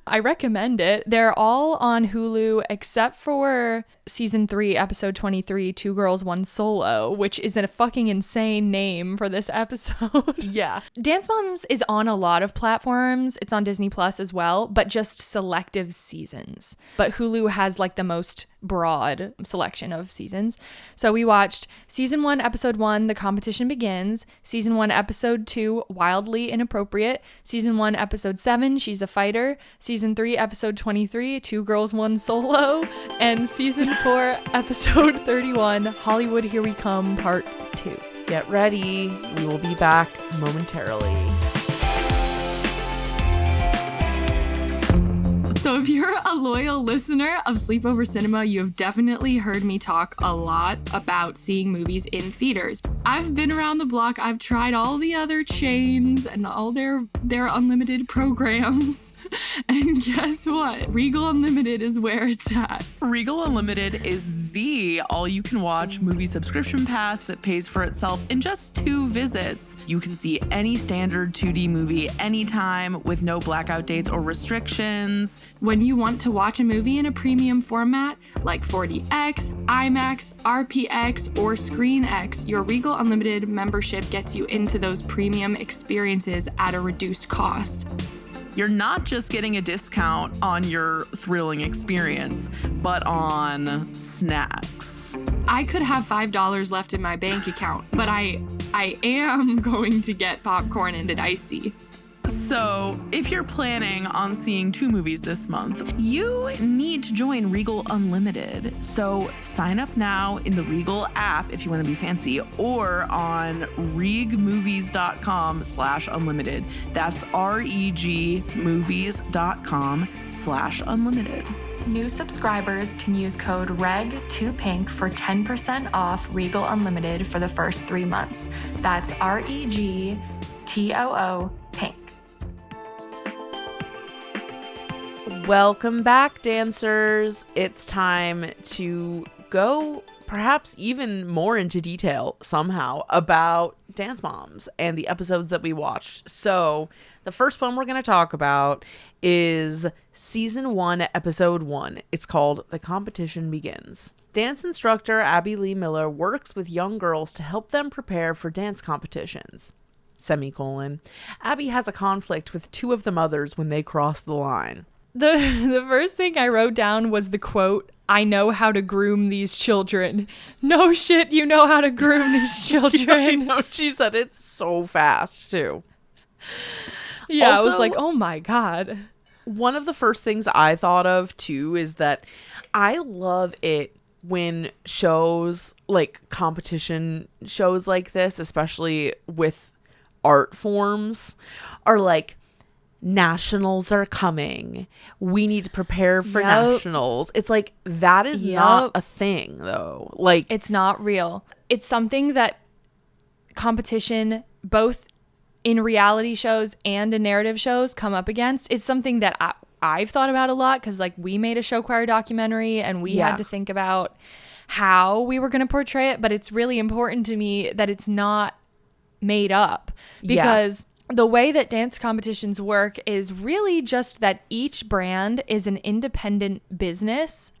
I recommend it. They're all on Hulu except for season 3 episode 23, 2 Girls, 1 Solo, which is a fucking insane name for this episode. Yeah. Dance Moms is on a lot of platforms. It's on Disney Plus as well, but just selective seasons. But Hulu has like the most broad selection of seasons. So we watched season 1, episode 1, The Competition Begins, season 1, episode 2, Wildly Inappropriate, season 1, episode 7, She's a Fighter, season 3, episode 23, Two Girls, One Solo, and season 4, episode 31, Hollywood Here We Come, part 2. Get ready. We will be back momentarily. So if you're a loyal listener of Sleepover Cinema, you have definitely heard me talk a lot about seeing movies in theaters. I've been around the block. I've tried all the other chains and all their unlimited programs. And guess what? Regal Unlimited is where it's at. Regal Unlimited is the all-you-can-watch movie subscription pass that pays for itself in just 2 visits. You can see any standard 2D movie anytime with no blackout dates or restrictions. When you want to watch a movie in a premium format like 4DX, IMAX, RPX, or ScreenX, your Regal Unlimited membership gets you into those premium experiences at a reduced cost. You're not just getting a discount on your thrilling experience, but on snacks. I could have $5 left in my bank account, but I am going to get popcorn and an icy. So, if you're planning on seeing 2 movies this month, you need to join Regal Unlimited. So, sign up now in the Regal app if you want to be fancy, or on regmovies.com/unlimited. That's regmovies.com/unlimited. New subscribers can use code REG2PINK for 10% off Regal Unlimited for the first 3 months. That's REGTOO PINK. Welcome back, dancers. It's time to go perhaps even more into detail somehow about Dance Moms and the episodes that we watched. So the first one we're going to talk about is season 1, episode 1. It's called The Competition Begins. Dance instructor Abby Lee Miller works with young girls to help them prepare for dance competitions. Abby has a conflict with 2 of the mothers when they cross the line. The first thing I wrote down was the quote, "I know how to groom these children." No shit, you know how to groom these children. I know, she said it so fast too. Yeah, Also, I was like, oh my God. One of the first things I thought of too is that I love it when shows like competition shows like this, especially with art forms, are like, nationals are coming. We need to prepare for nationals. It's like, that is not a thing though. Like, it's not real. It's something that competition, both in reality shows and in narrative shows, come up against. It's something that I've thought about a lot because like we made a show choir documentary and we had to think about how we were going to portray it. But it's really important to me that it's not made up, because the way that dance competitions work is really just that each brand is an independent business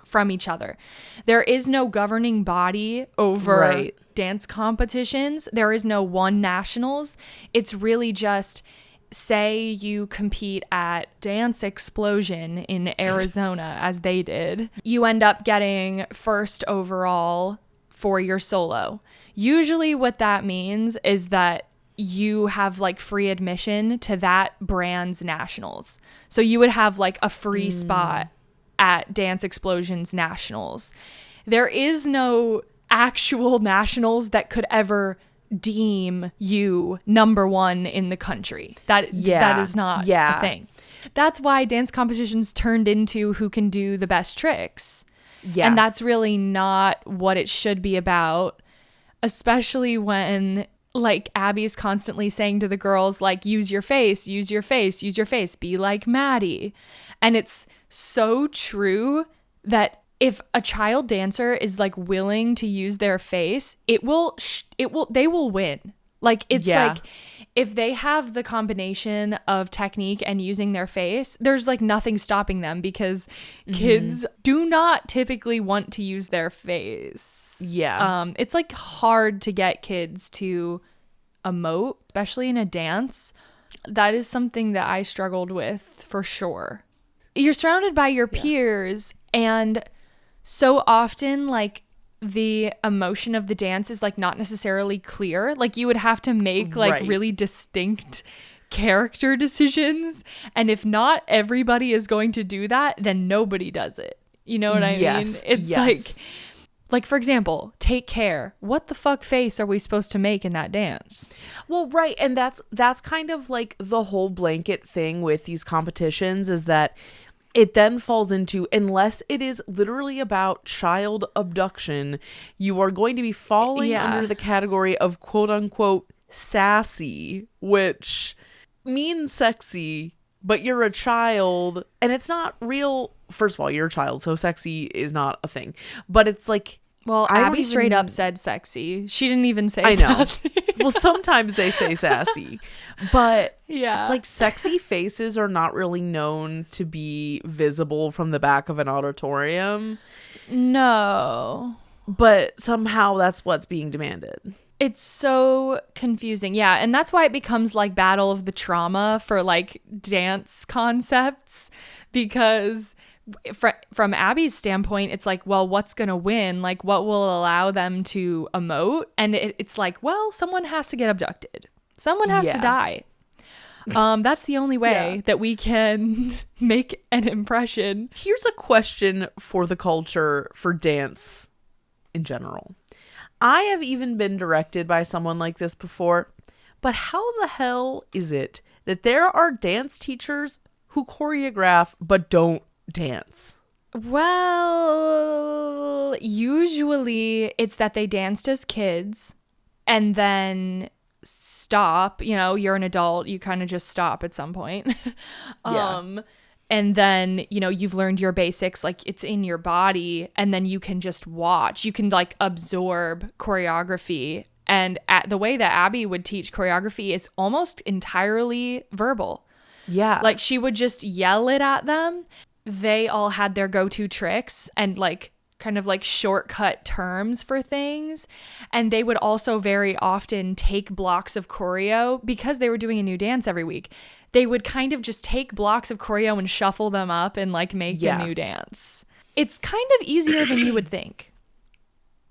from each other. There is no governing body over dance competitions. There is no one nationals. It's really just, say you compete at Dance Explosion in Arizona, as they did. You end up getting first overall for your solo. Usually what that means is that you have like free admission to that brand's nationals. So you would have like a free spot at Dance Explosion's nationals. There is no actual nationals that could ever deem you number 1 in the country. That is not a thing. That's why dance competitions turned into who can do the best tricks. Yeah. And that's really not what it should be about, especially when like Abby's constantly saying to the girls, like, use your face, use your face, use your face, be like Maddie. And it's so true that if a child dancer is like willing to use their face, they will win. Like, it's like, if they have the combination of technique and using their face, there's like nothing stopping them, because kids do not typically want to use their face. Yeah. It's like hard to get kids to emote, especially in a dance. That is something that I struggled with for sure. You're surrounded by your peers, and so often like the emotion of the dance is like not necessarily clear. Like you would have to make like really distinct character decisions, and if not everybody is going to do that, then nobody does it. You know what I mean? It's like for example, Take Care. What the fuck face are we supposed to make in that dance? Well, right, and that's kind of like the whole blanket thing with these competitions, is that it then falls into, unless it is literally about child abduction, you are going to be falling under the category of quote unquote sassy, which means sexy, but you're a child and it's not real. First of all, you're a child, so sexy is not a thing. But it's like, well, Abby straight up said sexy. She didn't even say I know. sassy. Well, sometimes they say sassy, but yeah, it's like sexy faces are not really known to be visible from the back of an auditorium. No. But somehow that's what's being demanded. It's so confusing. Yeah, and that's why it becomes like battle of the trauma for like dance concepts, because from Abby's standpoint, it's like, well, what's going to win? Like, what will allow them to emote? And it's like, well, someone has to get abducted. Someone has to die. That's the only way that we can make an impression. Here's a question for the culture, for dance in general. I have even been directed by someone like this before, but how the hell is it that there are dance teachers who choreograph but don't dance? Well, usually it's that they danced as kids and then stop. You know, you're an adult, you kind of just stop at some point. And then, you know, you've learned your basics, like it's in your body, and then you can just watch. You can like absorb choreography. And the way that Abby would teach choreography is almost entirely verbal. Yeah. Like she would just yell it at them. They all had their go-to tricks and like kind of like shortcut terms for things. And they would also very often take blocks of choreo because they were doing a new dance every week. They would kind of just take blocks of choreo and shuffle them up and like make a new dance. It's kind of easier than you would think,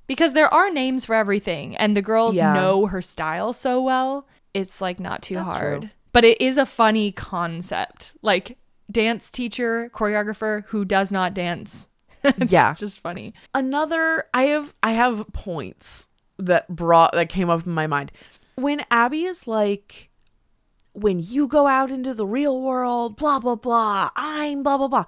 because there are names for everything and the girls know her style so well. It's like not too hard. True. But it is a funny concept. Like dance teacher, choreographer who does not dance. It's just funny. Another, I have points that came up in my mind. When Abby is like, when you go out into the real world, blah, blah, blah, I'm blah, blah, blah.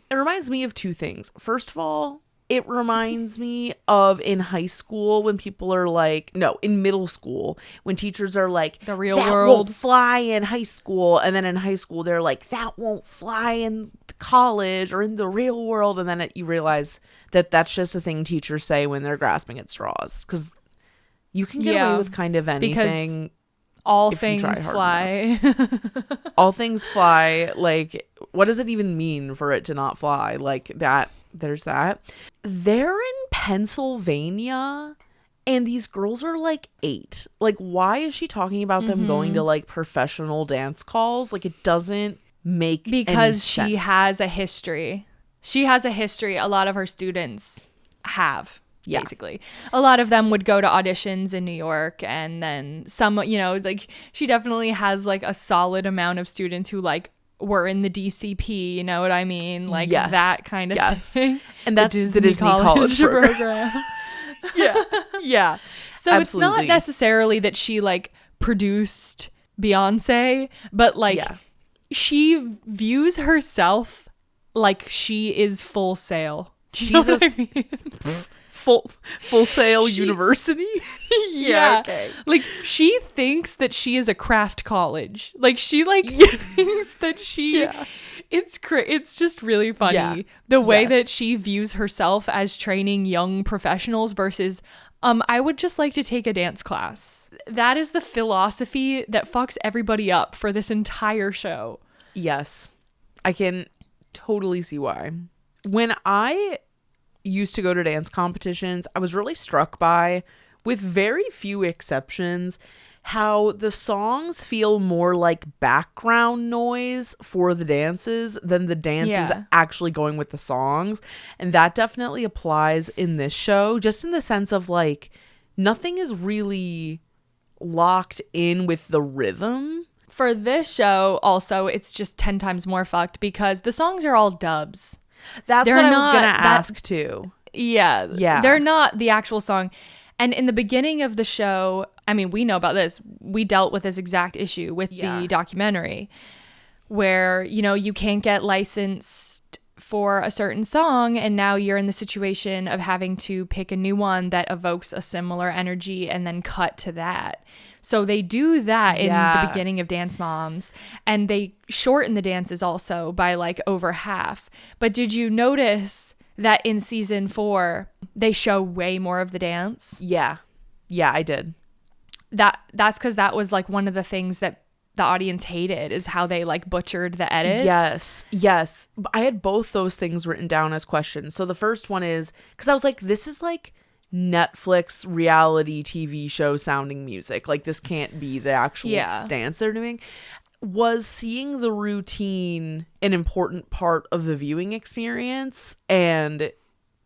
It reminds me of two things. First of all, it reminds me of in high school when people are like, no, in middle school, when teachers are like, the real that world won't fly in high school. And then in high school, they're like, that won't fly in college or in the real world. And then you realize that that's just a thing teachers say when they're grasping at straws. Because you can get away with kind of anything. Because all things fly. All things fly. Like, what does it even mean for it to not fly? Like that. There's that. They're in Pennsylvania and these girls are like 8. Like, why is she talking about them going to like professional dance calls? Like, it doesn't make any sense. Because she has a history. She has a history. A lot of her students have. Yeah. Basically, a lot of them would go to auditions in New York, and then some, you know, like she definitely has like a solid amount of students who like were in the DCP, you know what I mean? Like that kind of thing. And that's the Disney college program. Yeah. So absolutely. It's not necessarily that she like produced Beyonce, but like she views herself like she is Full Sail. Do you know what I mean? Full Sail University. Okay. Like she thinks that she is a craft college. Like she like thinks that she it's just really funny the way that she views herself as training young professionals versus I would just like to take a dance class. That is the philosophy that fucks everybody up for this entire show. Yes. I can totally see why. When I used to go to dance competitions, I was really struck by, with very few exceptions, how the songs feel more like background noise for the dances than the dances actually going with the songs. And that definitely applies in this show, just in the sense of like nothing is really locked in with the rhythm. For this show, also, it's just 10 times more fucked because the songs are all dubs. That's what I was going to ask too. Yeah. They're not the actual song. And in the beginning of the show, I mean, we know about this. We dealt with this exact issue with the documentary where, you know, you can't get licensed for a certain song, and now you're in the situation of having to pick a new one that evokes a similar energy and then cut to that. So they do that in the beginning of Dance Moms, and they shorten the dances also by like over half. But did you notice that in season 4 they show way more of the dance? Yeah, I did. That's because that was like one of the things that the audience hated, is how they like butchered the edit. Yes. I had both those things written down as questions. So the first one is, because I was like, this is like Netflix reality TV show sounding music. Like this can't be the actual dance they're doing. Was seeing the routine an important part of the viewing experience? And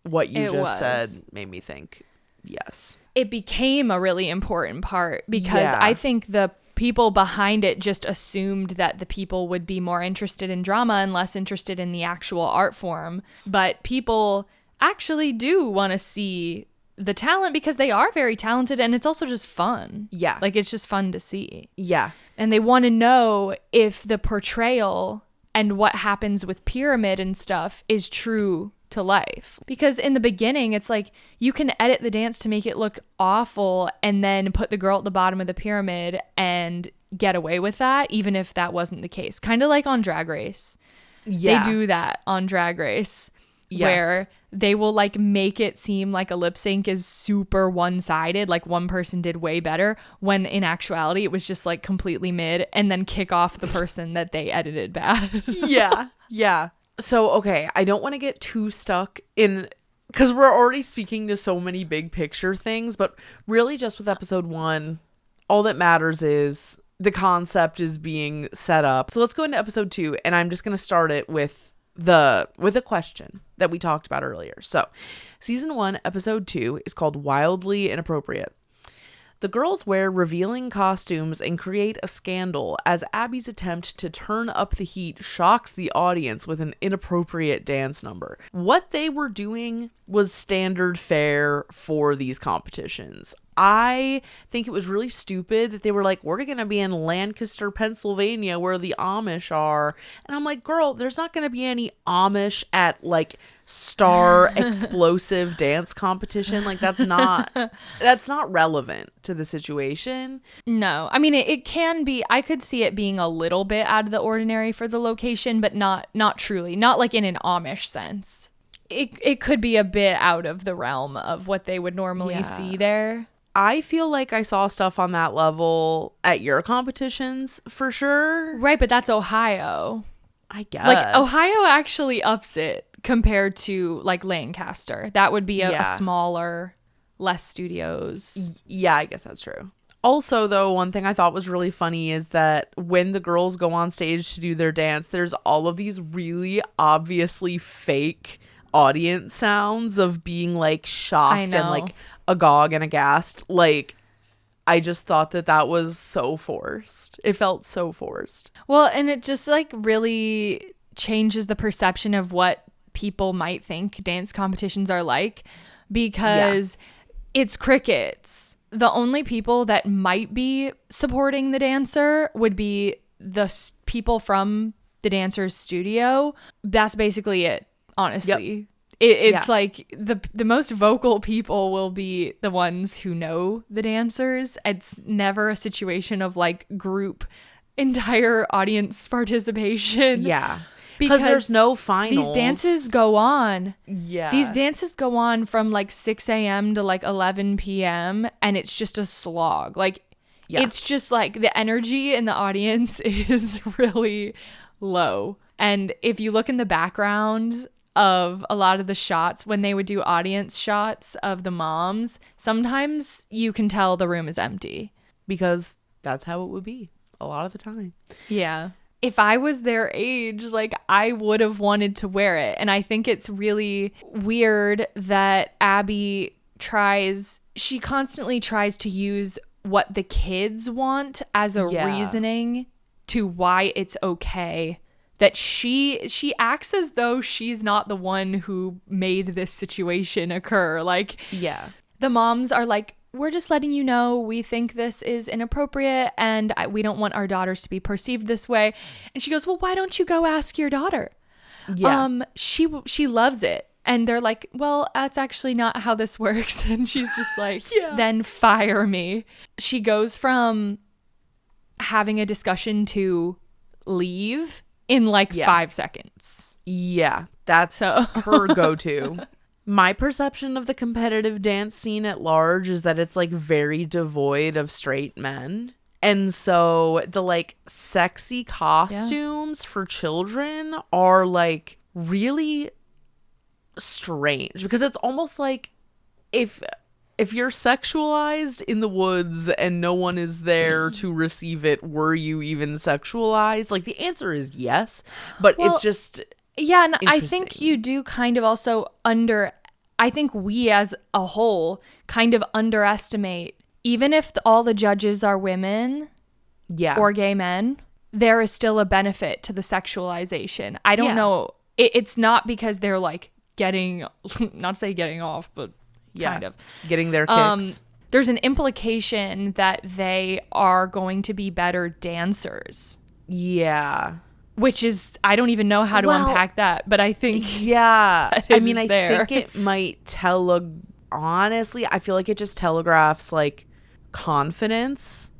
what you said made me think, yes. It became a really important part because I think the people behind it just assumed that the people would be more interested in drama and less interested in the actual art form. But people actually do want to see the talent because they are very talented, and it's also just fun. Yeah. Like, it's just fun to see. Yeah. And they want to know if the portrayal and what happens with Pyramid and stuff is true to life. Because in the beginning, it's like you can edit the dance to make it look awful and then put the girl at the bottom of the pyramid and get away with that, even if that wasn't the case. Kind of like on Drag Race. Yeah. They do that on Drag Race. Yes. Where they will like make it seem like a lip sync is super one-sided, like one person did way better, when in actuality it was just like completely mid, and then kick off the person that they edited bad. Yeah. So, okay, I don't want to get too stuck in, because we're already speaking to so many big picture things, but really just with episode 1, all that matters is the concept is being set up. So let's go into episode 2, and I'm just going to start it with a question that we talked about earlier. So, season 1, episode 2 is called Wildly Inappropriate. The girls wear revealing costumes and create a scandal as Abby's attempt to turn up the heat shocks the audience with an inappropriate dance number. What they were doing was standard fare for these competitions. I think it was really stupid that they were like, we're going to be in Lancaster, Pennsylvania, where the Amish are. And I'm like, girl, there's not going to be any Amish at like Star Explosive Dance Competition. Like that's not relevant to the situation. No, I mean, it can be. I could see it being a little bit out of the ordinary for the location, but not truly, not like in an Amish sense. It could be a bit out of the realm of what they would normally see there. I feel like I saw stuff on that level at your competitions for sure. Right, but that's Ohio. I guess. Like, Ohio actually ups it compared to, like, Lancaster. That would be a smaller, less studios. Yeah, I guess that's true. Also, though, one thing I thought was really funny is that when the girls go on stage to do their dance, there's all of these really obviously fake audience sounds of being like shocked and like agog and aghast. Like, I just thought that was so forced. It felt so forced. Well, and it just like really changes the perception of what people might think dance competitions are like, because it's crickets. The only people that might be supporting the dancer would be the people from the dancer's studio. That's basically it. Honestly, it's like the most vocal people will be the ones who know the dancers. It's never a situation of like group entire audience participation. Yeah. Because there's no finals. These dances go on. Yeah. These dances go on from like 6 a.m. to like 11 p.m. and it's just a slog. Like, it's just like the energy in the audience is really low. And if you look in the background of a lot of the shots, when they would do audience shots of the moms, sometimes you can tell the room is empty. Because that's how it would be a lot of the time. Yeah. If I was their age, like, I would have wanted to wear it. And I think it's really weird that Abby she constantly tries to use what the kids want as a reasoning to why it's okay. That she acts as though she's not the one who made this situation occur. Like, yeah, the moms are like, we're just letting you know we think this is inappropriate and we don't want our daughters to be perceived this way. And she goes, well, why don't you go ask your daughter? Yeah. She loves it. And they're like, well, that's actually not how this works. And she's just like, then fire me. She goes from having a discussion to leave in like 5 seconds. Yeah, that's her go-to. My perception of the competitive dance scene at large is that it's like very devoid of straight men. And so the like sexy costumes for children are like really strange, because it's almost like if you're sexualized in the woods and no one is there to receive it, were you even sexualized? Like, the answer is yes, but it's just and I think you do kind of also I think we as a whole kind of underestimate, even if all the judges are women or gay men, there is still a benefit to the sexualization. I don't know. It's not because they're like getting, not to say getting off, but kind of getting their kicks. There's an implication that they are going to be better dancers. Yeah. Which is, I don't even know how to unpack that, but I think I think it might honestly, I feel like it just telegraphs like confidence.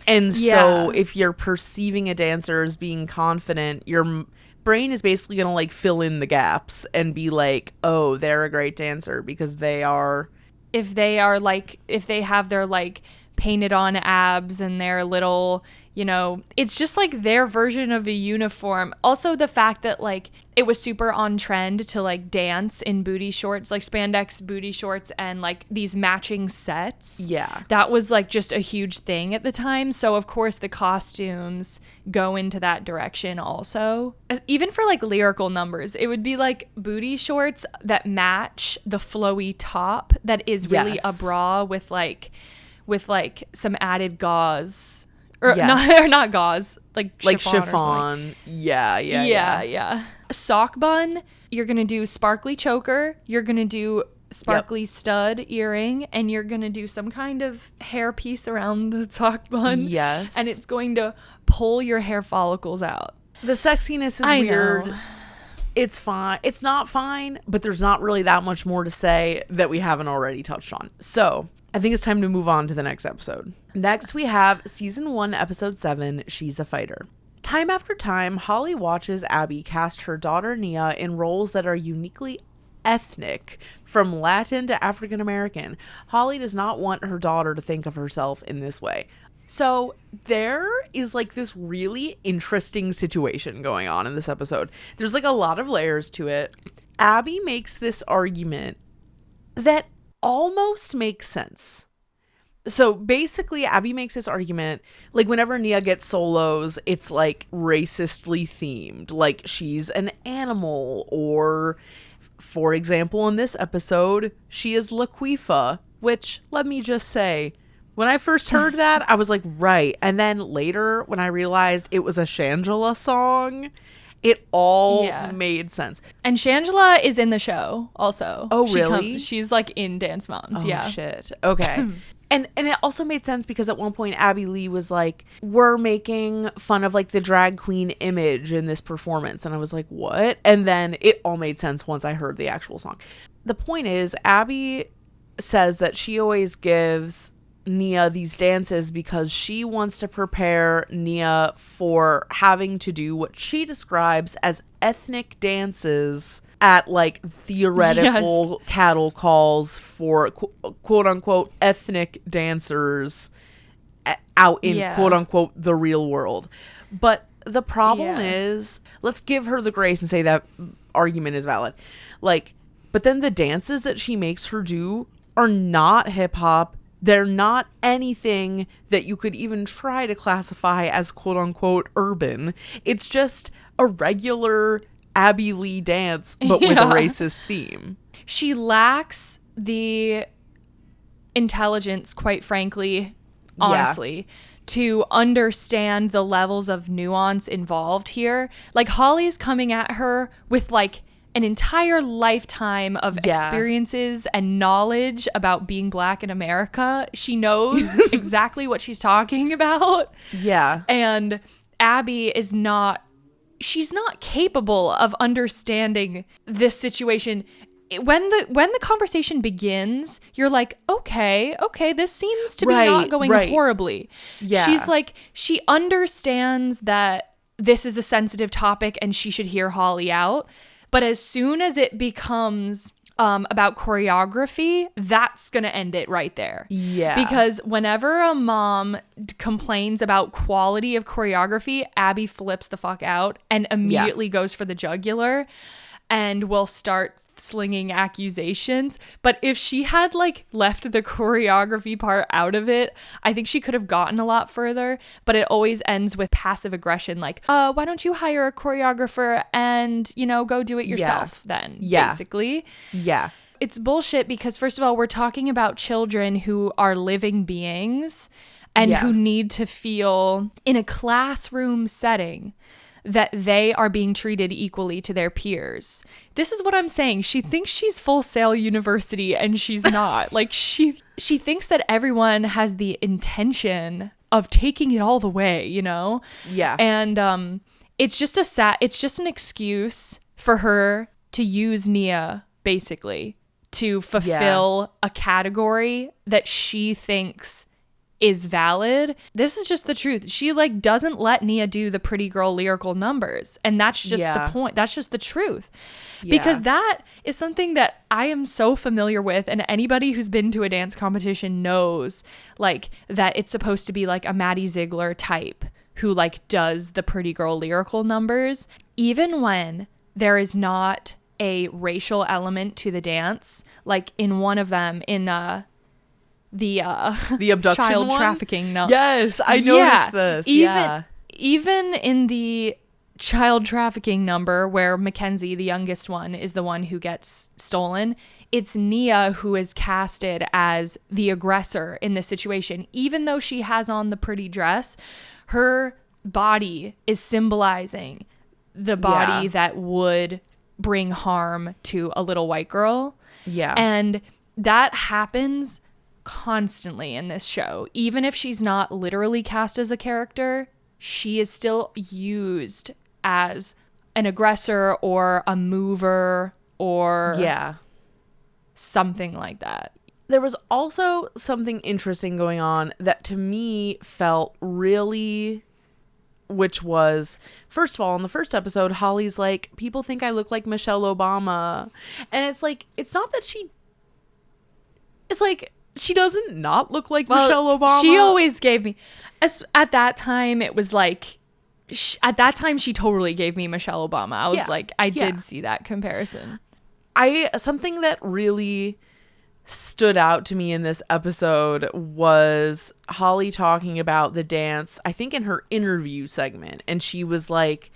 And so if you're perceiving a dancer as being confident, your brain is basically going to like fill in the gaps and be like, oh, they're a great dancer because they are. If they have their like painted on abs and their little, you know, it's just like their version of a uniform. Also, the fact that like it was super on trend to like dance in booty shorts, like spandex booty shorts and like these matching sets. Yeah. That was like just a huge thing at the time. So of course the costumes go into that direction also. Even for like lyrical numbers, it would be like booty shorts that match the flowy top that is really a bra with like some added gauze. Or not gauze, like chiffon. Yeah. Sock bun, you're going to do sparkly choker, you're going to do sparkly stud earring, and you're going to do some kind of hair piece around the sock bun. Yes. And it's going to pull your hair follicles out. The sexiness is weird. It's fine. It's not fine, but there's not really that much more to say that we haven't already touched on. So I think it's time to move on to the next episode. Next, we have Season 1, Episode 7, She's a Fighter. Time after time, Holly watches Abby cast her daughter Nia in roles that are uniquely ethnic, from Latin to African American. Holly does not want her daughter to think of herself in this way. So there is like this really interesting situation going on in this episode. There's like a lot of layers to it. Abby makes this argument that almost makes sense. So basically, Abby makes this argument, like whenever Nia gets solos, it's like racistly themed, like she's an animal, or for example, in this episode, she is Laquifa, which, let me just say, when I first heard that, I was like, right. And then later, when I realized it was a Shangela song, it all made sense. And Shangela is in the show also. Oh, really? She's like in Dance Moms. Oh, shit. Okay. And it also made sense because at one point Abby Lee was like, we're making fun of like the drag queen image in this performance. And I was like, what? And then it all made sense once I heard the actual song. The point is, Abby says that she always gives Nia these dances because she wants to prepare Nia for having to do what she describes as ethnic dances at like theoretical cattle calls for quote unquote ethnic dancers out in quote unquote the real world. But the problem is, let's give her the grace and say that argument is valid. Like, but then the dances that she makes her do are not hip hop. They're not anything that you could even try to classify as quote unquote urban. It's just a regular Abby Lee dance, but with a racist theme. She lacks the intelligence, quite frankly, honestly, to understand the levels of nuance involved here. Like, Holly's coming at her with like an entire lifetime of experiences and knowledge about being Black in America. She knows exactly what she's talking about. Yeah. And Abby is not, she's not capable of understanding this situation. When the conversation begins, you're like, okay, this seems to be not going horribly. Yeah. She's like, she understands that this is a sensitive topic and she should hear Holly out. But as soon as it becomes about choreography, that's going to end it right there. Yeah. Because whenever a mom complains about quality of choreography, Abby flips the fuck out and immediately goes for the jugular and will start slinging accusations. But if she had like left the choreography part out of it, I think she could have gotten a lot further. But it always ends with passive aggression, like, why don't you hire a choreographer and, you know, go do it yourself then, basically. Yeah. It's bullshit because, first of all, we're talking about children who are living beings and who need to feel in a classroom setting that they are being treated equally to their peers. This is what I'm saying. She thinks she's Full Sail University and she's not. Like, she thinks that everyone has the intention of taking it all the way, you know? Yeah. And it's just an excuse for her to use Nia, basically, to fulfill a category that she thinks is valid. This is just the truth. She like doesn't let Nia do the pretty girl lyrical numbers, and that's just the point. That's just the truth. Because that is something that I am so familiar with, and anybody who's been to a dance competition knows like that it's supposed to be like a Maddie Ziegler type who like does the pretty girl lyrical numbers, even when there is not a racial element to the dance. Like in one of them, in the abduction child one? trafficking. No. Yes, I noticed this. Even in the child trafficking number where Mackenzie, the youngest one, is the one who gets stolen, it's Nia who is casted as the aggressor in this situation. Even though she has on the pretty dress, her body is symbolizing the body that would bring harm to a little white girl. Yeah. And that happens constantly in this show. Even if she's not literally cast as a character, she is still used as an aggressor or a mover or something like that. There was also something interesting going on that to me felt really, which was, first of all, in the first episode, Holly's like, people think I look like Michelle Obama. And it's like, it's not that she doesn't not look like Michelle Obama. She always gave me, at that time, it was like, at that time, she totally gave me Michelle Obama. I was like, I did see that comparison. Something that really stood out to me in this episode was Holly talking about the dance, I think in her interview segment. And she was like,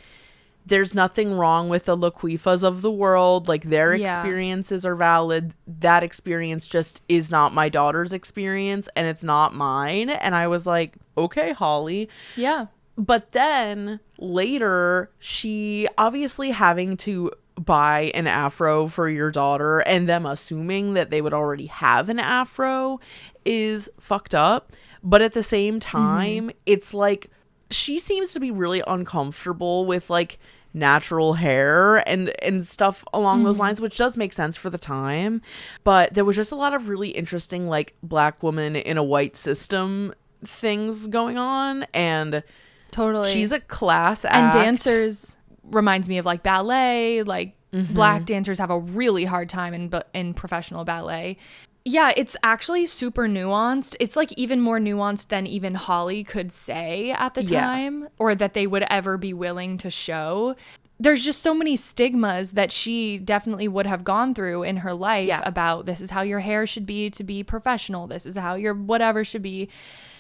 there's nothing wrong with the Laquifas of the world. Like, their experiences are valid. That experience just is not my daughter's experience, and it's not mine. And I was like, okay, Holly. Yeah. But then later, she obviously having to buy an afro for your daughter and them assuming that they would already have an afro is fucked up. But at the same time, it's like, she seems to be really uncomfortable with like natural hair and stuff along those lines, which does make sense for the time. But there was just a lot of really interesting like Black woman in a white system things going on, and totally she's a class act. And dancers reminds me of like ballet, like Black dancers have a really hard time in professional ballet. Yeah, it's actually super nuanced. It's like even more nuanced than even Holly could say at the time, or that they would ever be willing to show. there's just so many stigmas that she definitely would have gone through in her life about this is how your hair should be to be professional. This is how your whatever should be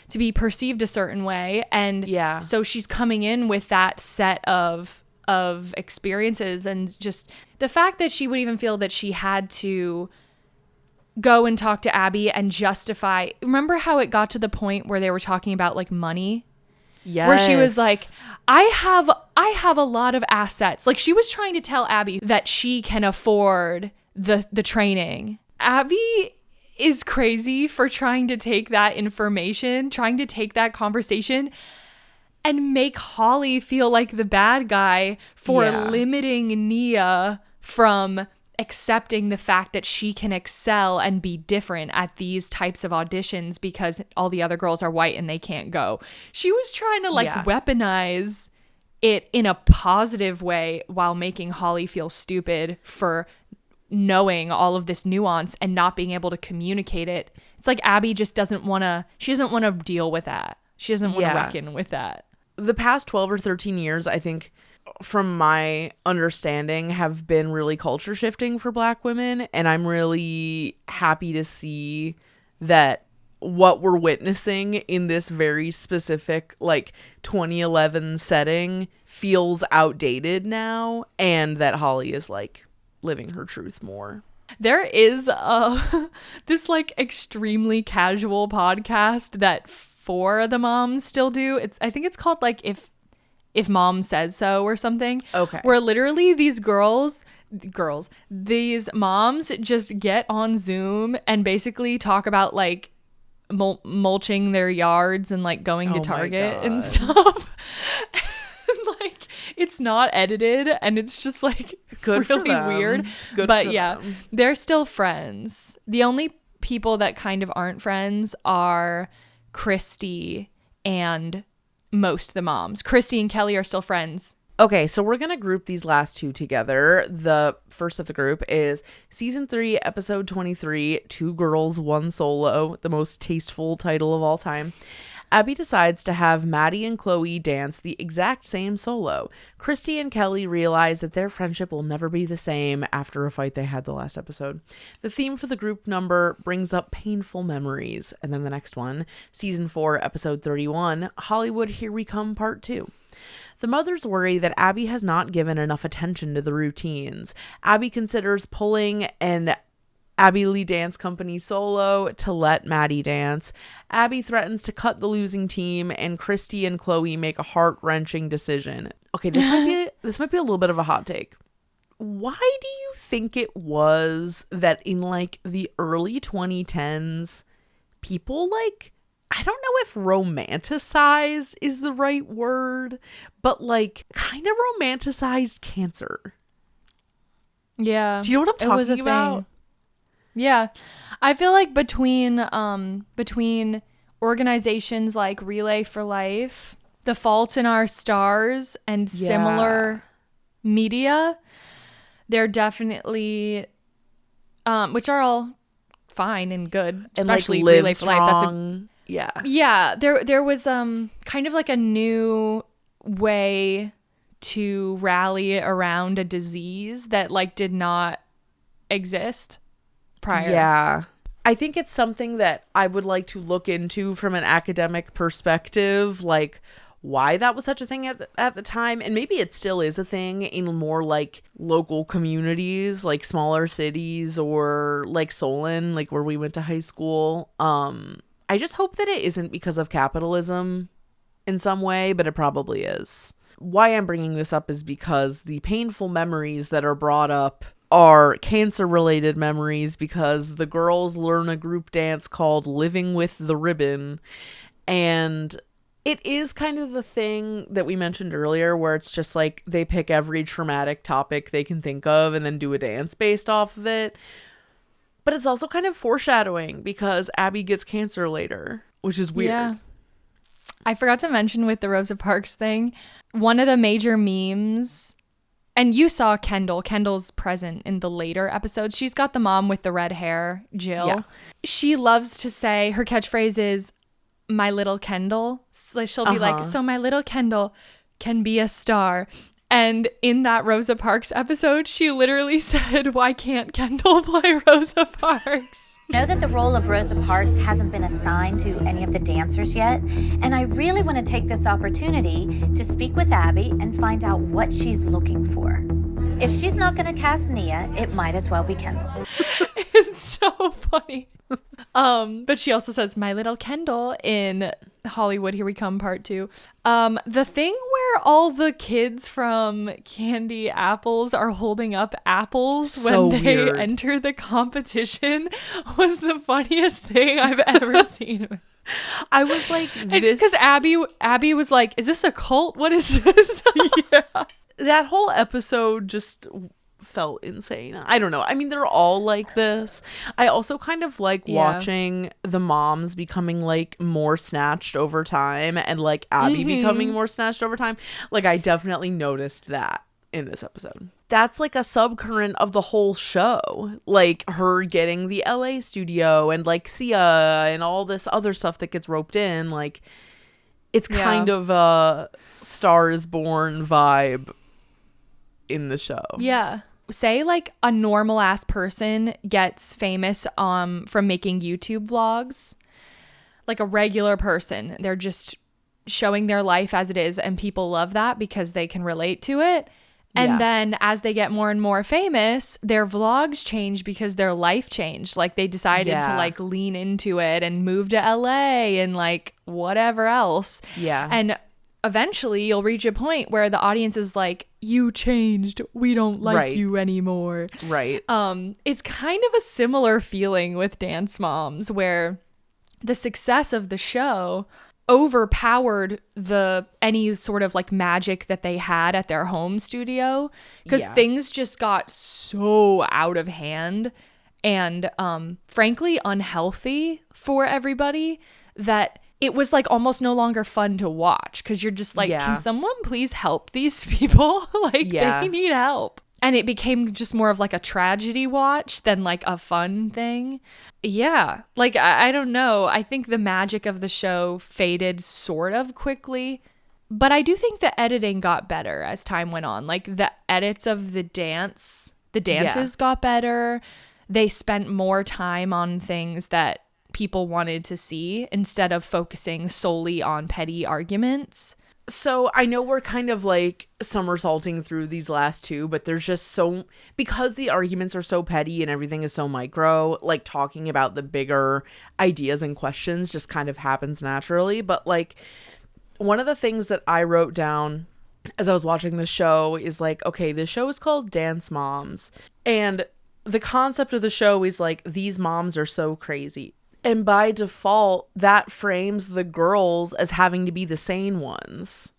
to be perceived a certain way. And so she's coming in with that set of experiences, and just the fact that she would even feel that she had to go and talk to Abby and justify. Remember how it got to the point where they were talking about like money? Yes. Where she was like, I have a lot of assets. Like she was trying to tell Abby that she can afford the training. Abby is crazy for trying to take that information, trying to take that conversation and make Holly feel like the bad guy for limiting Nia from accepting the fact that she can excel and be different at these types of auditions because all the other girls are white and they can't go. She was trying to weaponize it in a positive way while making Holly feel stupid for knowing all of this nuance and not being able to communicate it. It's like Abby just doesn't want to deal with that. She doesn't want to reckon with that. The past 12 or 13 years, I think, from my understanding, have been really culture shifting for Black women. And I'm really happy to see that what we're witnessing in this very specific, like, 2011 setting feels outdated now. And that Holly is, like, living her truth more. There is this, like, extremely casual podcast that 4 of the moms still do. I think it's called, like, If Mom Says So or something. Okay. Where literally these these moms just get on Zoom and basically talk about like mulching their yards and like going to Target and stuff. And, like, it's not edited and it's just like really weird. But yeah, they're still friends. The only people that kind of aren't friends are Christy and most of the moms. Christy and Kelly are still friends. Okay, so we're going to group these last two together. The first of the group is Season 3, Episode 23, 2 Girls, 1 Solo, the most tasteful title of all time. Abby decides to have Maddie and Chloe dance the exact same solo. Christy and Kelly realize that their friendship will never be the same after a fight they had the last episode. The theme for the group number brings up painful memories. And then the next one, Season 4, Episode 31, Hollywood Here We Come Part 2. The mothers worry that Abby has not given enough attention to the routines. Abby considers pulling an Abby Lee Dance Company solo to let Maddie dance. Abby threatens to cut the losing team, and Christy and Chloe make a heart-wrenching decision. Okay, this might be a little bit of a hot take. Why do you think it was that in like the early 2010s, people like, I don't know if romanticize is the right word, but like kind of romanticized cancer? Yeah. Do you know what I'm talking about? Thing. Yeah. I feel like between organizations like Relay for Life, The Fault in Our Stars, and similar media, they're definitely which are all fine and good, especially and like Relay for Life. That's there was kind of like a new way to rally around a disease that like did not exist prior. Yeah. I think it's something that I would like to look into from an academic perspective, like why that was such a thing at the time. And maybe it still is a thing in more like local communities, like smaller cities or like Solon, like where we went to high school. I just hope that it isn't because of capitalism in some way, but it probably is. Why I'm bringing this up is because the painful memories that are brought up are cancer-related memories, because the girls learn a group dance called Living with the Ribbon, and it is kind of the thing that we mentioned earlier where it's just like they pick every traumatic topic they can think of and then do a dance based off of it. But it's also kind of foreshadowing because Abby gets cancer later, which is weird. Yeah. I forgot to mention with the Rosa Parks thing, one of the major memes, and you saw Kendall. Kendall's present in the later episodes. She's got the mom with the red hair, Jill. Yeah. She loves to say, her catchphrase is, my little Kendall. So she'll be like, so my little Kendall can be a star. And in that Rosa Parks episode, she literally said, "Why can't Kendall play Rosa Parks?" I know that the role of Rosa Parks hasn't been assigned to any of the dancers yet, and I really want to take this opportunity to speak with Abby and find out what she's looking for. If she's not going to cast Nia, it might as well be Kendall. It's so funny. But she also says, "My little Kendall" in Hollywood Here We Come Part 2. The thing where all the kids from Candy Apples are holding up apples So when they weird. enter the competition was the funniest thing I've ever seen. I was like, this. Because Abby was like, "Is this a cult? What is this?" Yeah. That whole episode just felt insane. I don't know. I mean, they're all like this. I also kind of like watching the moms becoming like more snatched over time and like Abby becoming more snatched over time. Like, I definitely noticed that in this episode. That's like a subcurrent of the whole show. Like her getting the LA studio and like Sia and all this other stuff that gets roped in. Like, it's kind of a Star is Born vibe in the show. Yeah. Say like a normal ass person gets famous from making YouTube vlogs. Like a regular person. They're just showing their life as it is, and people love that because they can relate to it. And then as they get more and more famous, their vlogs change because their life changed. Like they decided to like lean into it and move to LA and like whatever else. Yeah. And eventually you'll reach a point where the audience is like, "You changed. We don't like you anymore." Right. It's kind of a similar feeling with Dance Moms, where the success of the show overpowered any sort of like magic that they had at their home studio, because things just got so out of hand and frankly unhealthy for everybody that it was like almost no longer fun to watch, because you're just like, can someone please help these people? Like they need help. And it became just more of like a tragedy watch than like a fun thing. Yeah. Like, I don't know. I think the magic of the show faded sort of quickly. But I do think the editing got better as time went on. Like the edits of the dances got better. They spent more time on things that people wanted to see instead of focusing solely on petty arguments. So I know we're kind of like somersaulting through these last two, but there's just because the arguments are so petty and everything is so micro, like talking about the bigger ideas and questions just kind of happens naturally. But like one of the things that I wrote down as I was watching the show is like, okay, this show is called Dance Moms, and the concept of the show is like, these moms are so crazy. And by default, that frames the girls as having to be the sane ones.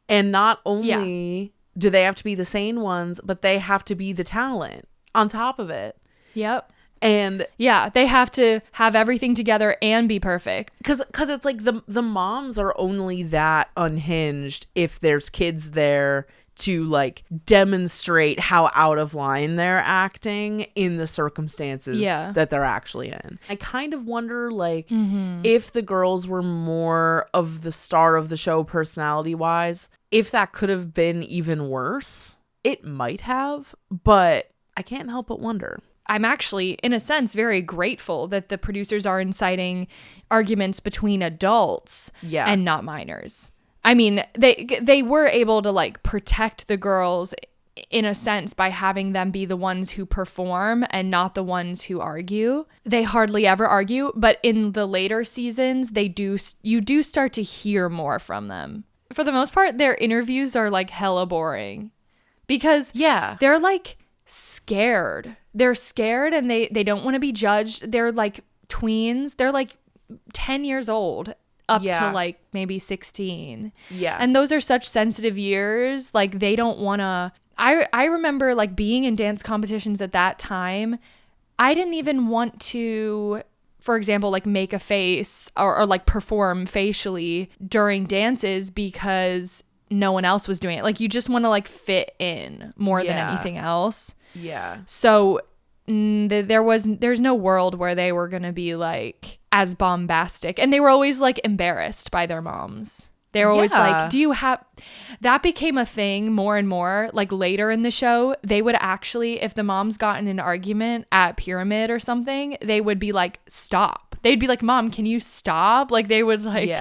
And not only do they have to be the sane ones, but they have to be the talent on top of it. Yep. And yeah, they have to have everything together and be perfect. Because it's like the moms are only that unhinged if there's kids there to like demonstrate how out of line they're acting in the circumstances that they're actually in. I kind of wonder like if the girls were more of the star of the show personality wise, if that could have been even worse. It might have, but I can't help but wonder. I'm actually, in a sense, very grateful that the producers are inciting arguments between adults and not minors. I mean, they were able to like protect the girls in a sense by having them be the ones who perform and not the ones who argue. They hardly ever argue, but in the later seasons, you do start to hear more from them. For the most part, their interviews are like hella boring because they're like scared. They're scared and they don't want to be judged. They're like tweens. They're like 10 years old. Up to like maybe 16. Yeah. And those are such sensitive years. Like they don't want to. I remember like being in dance competitions at that time. I didn't even want to, for example, like make a face or like perform facially during dances because no one else was doing it. Like you just want to like fit in more than anything else. Yeah. So there's no world where they were going to be like as bombastic, and they were always like embarrassed by their moms. They're always like, do you have... That became a thing more and more. Like later in the show, they would actually, if the moms got in an argument at Pyramid or something, they would be like, stop. They'd be like, Mom, can you stop? Like they would like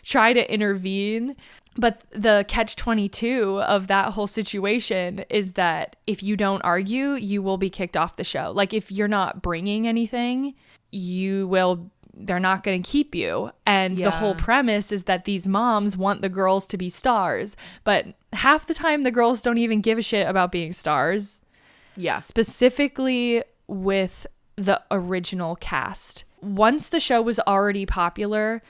try to intervene. But the catch-22 of that whole situation is that if you don't argue, you will be kicked off the show. Like if you're not bringing anything, they're not going to keep you. And the whole premise is that these moms want the girls to be stars, but half the time the girls don't even give a shit about being stars. Yeah. Specifically with the original cast. Once the show was already popular,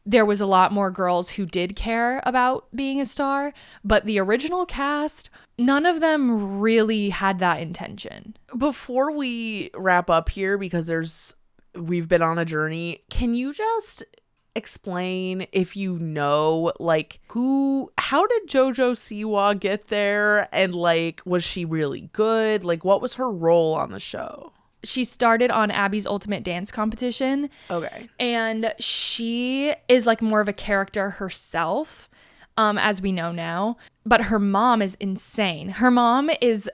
there was a lot more girls who did care about being a star, but the original cast, none of them really had that intention. Before we wrap up here, because we've been on a journey, can you just explain, if you know, like how did JoJo Siwa get there, and like was she really good? Like what was her role on the show? She started on Abby's Ultimate Dance Competition. Okay. And she is like more of a character herself, as we know now. But her mom is insane. Her mom is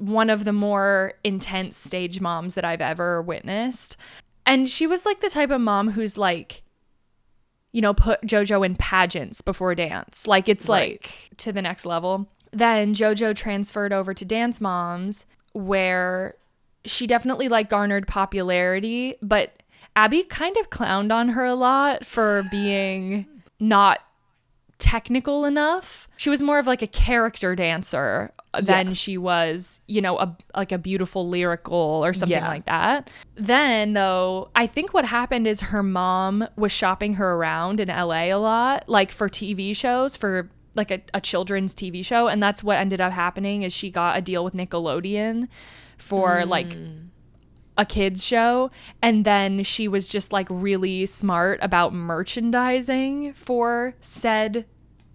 one of the more intense stage moms that I've ever witnessed. And she was like the type of mom who's like, you know, put JoJo in pageants before dance. Like it's like to the next level. Then JoJo transferred over to Dance Moms, where she definitely like garnered popularity, but Abby kind of clowned on her a lot for being not technical enough. She was more of like a character dancer than she was, you know, a beautiful lyrical or something like that. Then though, I think what happened is her mom was shopping her around in LA a lot, like for TV shows, for like a children's TV show. And that's what ended up happening, is she got a deal with Nickelodeon for like a kids show, and then she was just like really smart about merchandising for said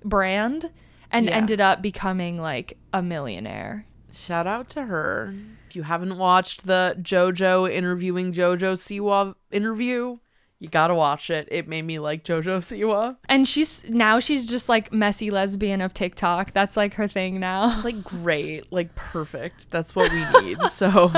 brand and ended up becoming like a millionaire. Shout out to her. If you haven't watched the JoJo interviewing JoJo Siwa interview, you gotta watch it. It made me like JoJo Siwa. And she's just like messy lesbian of TikTok. That's like her thing now. It's like great, like perfect. That's what we need. So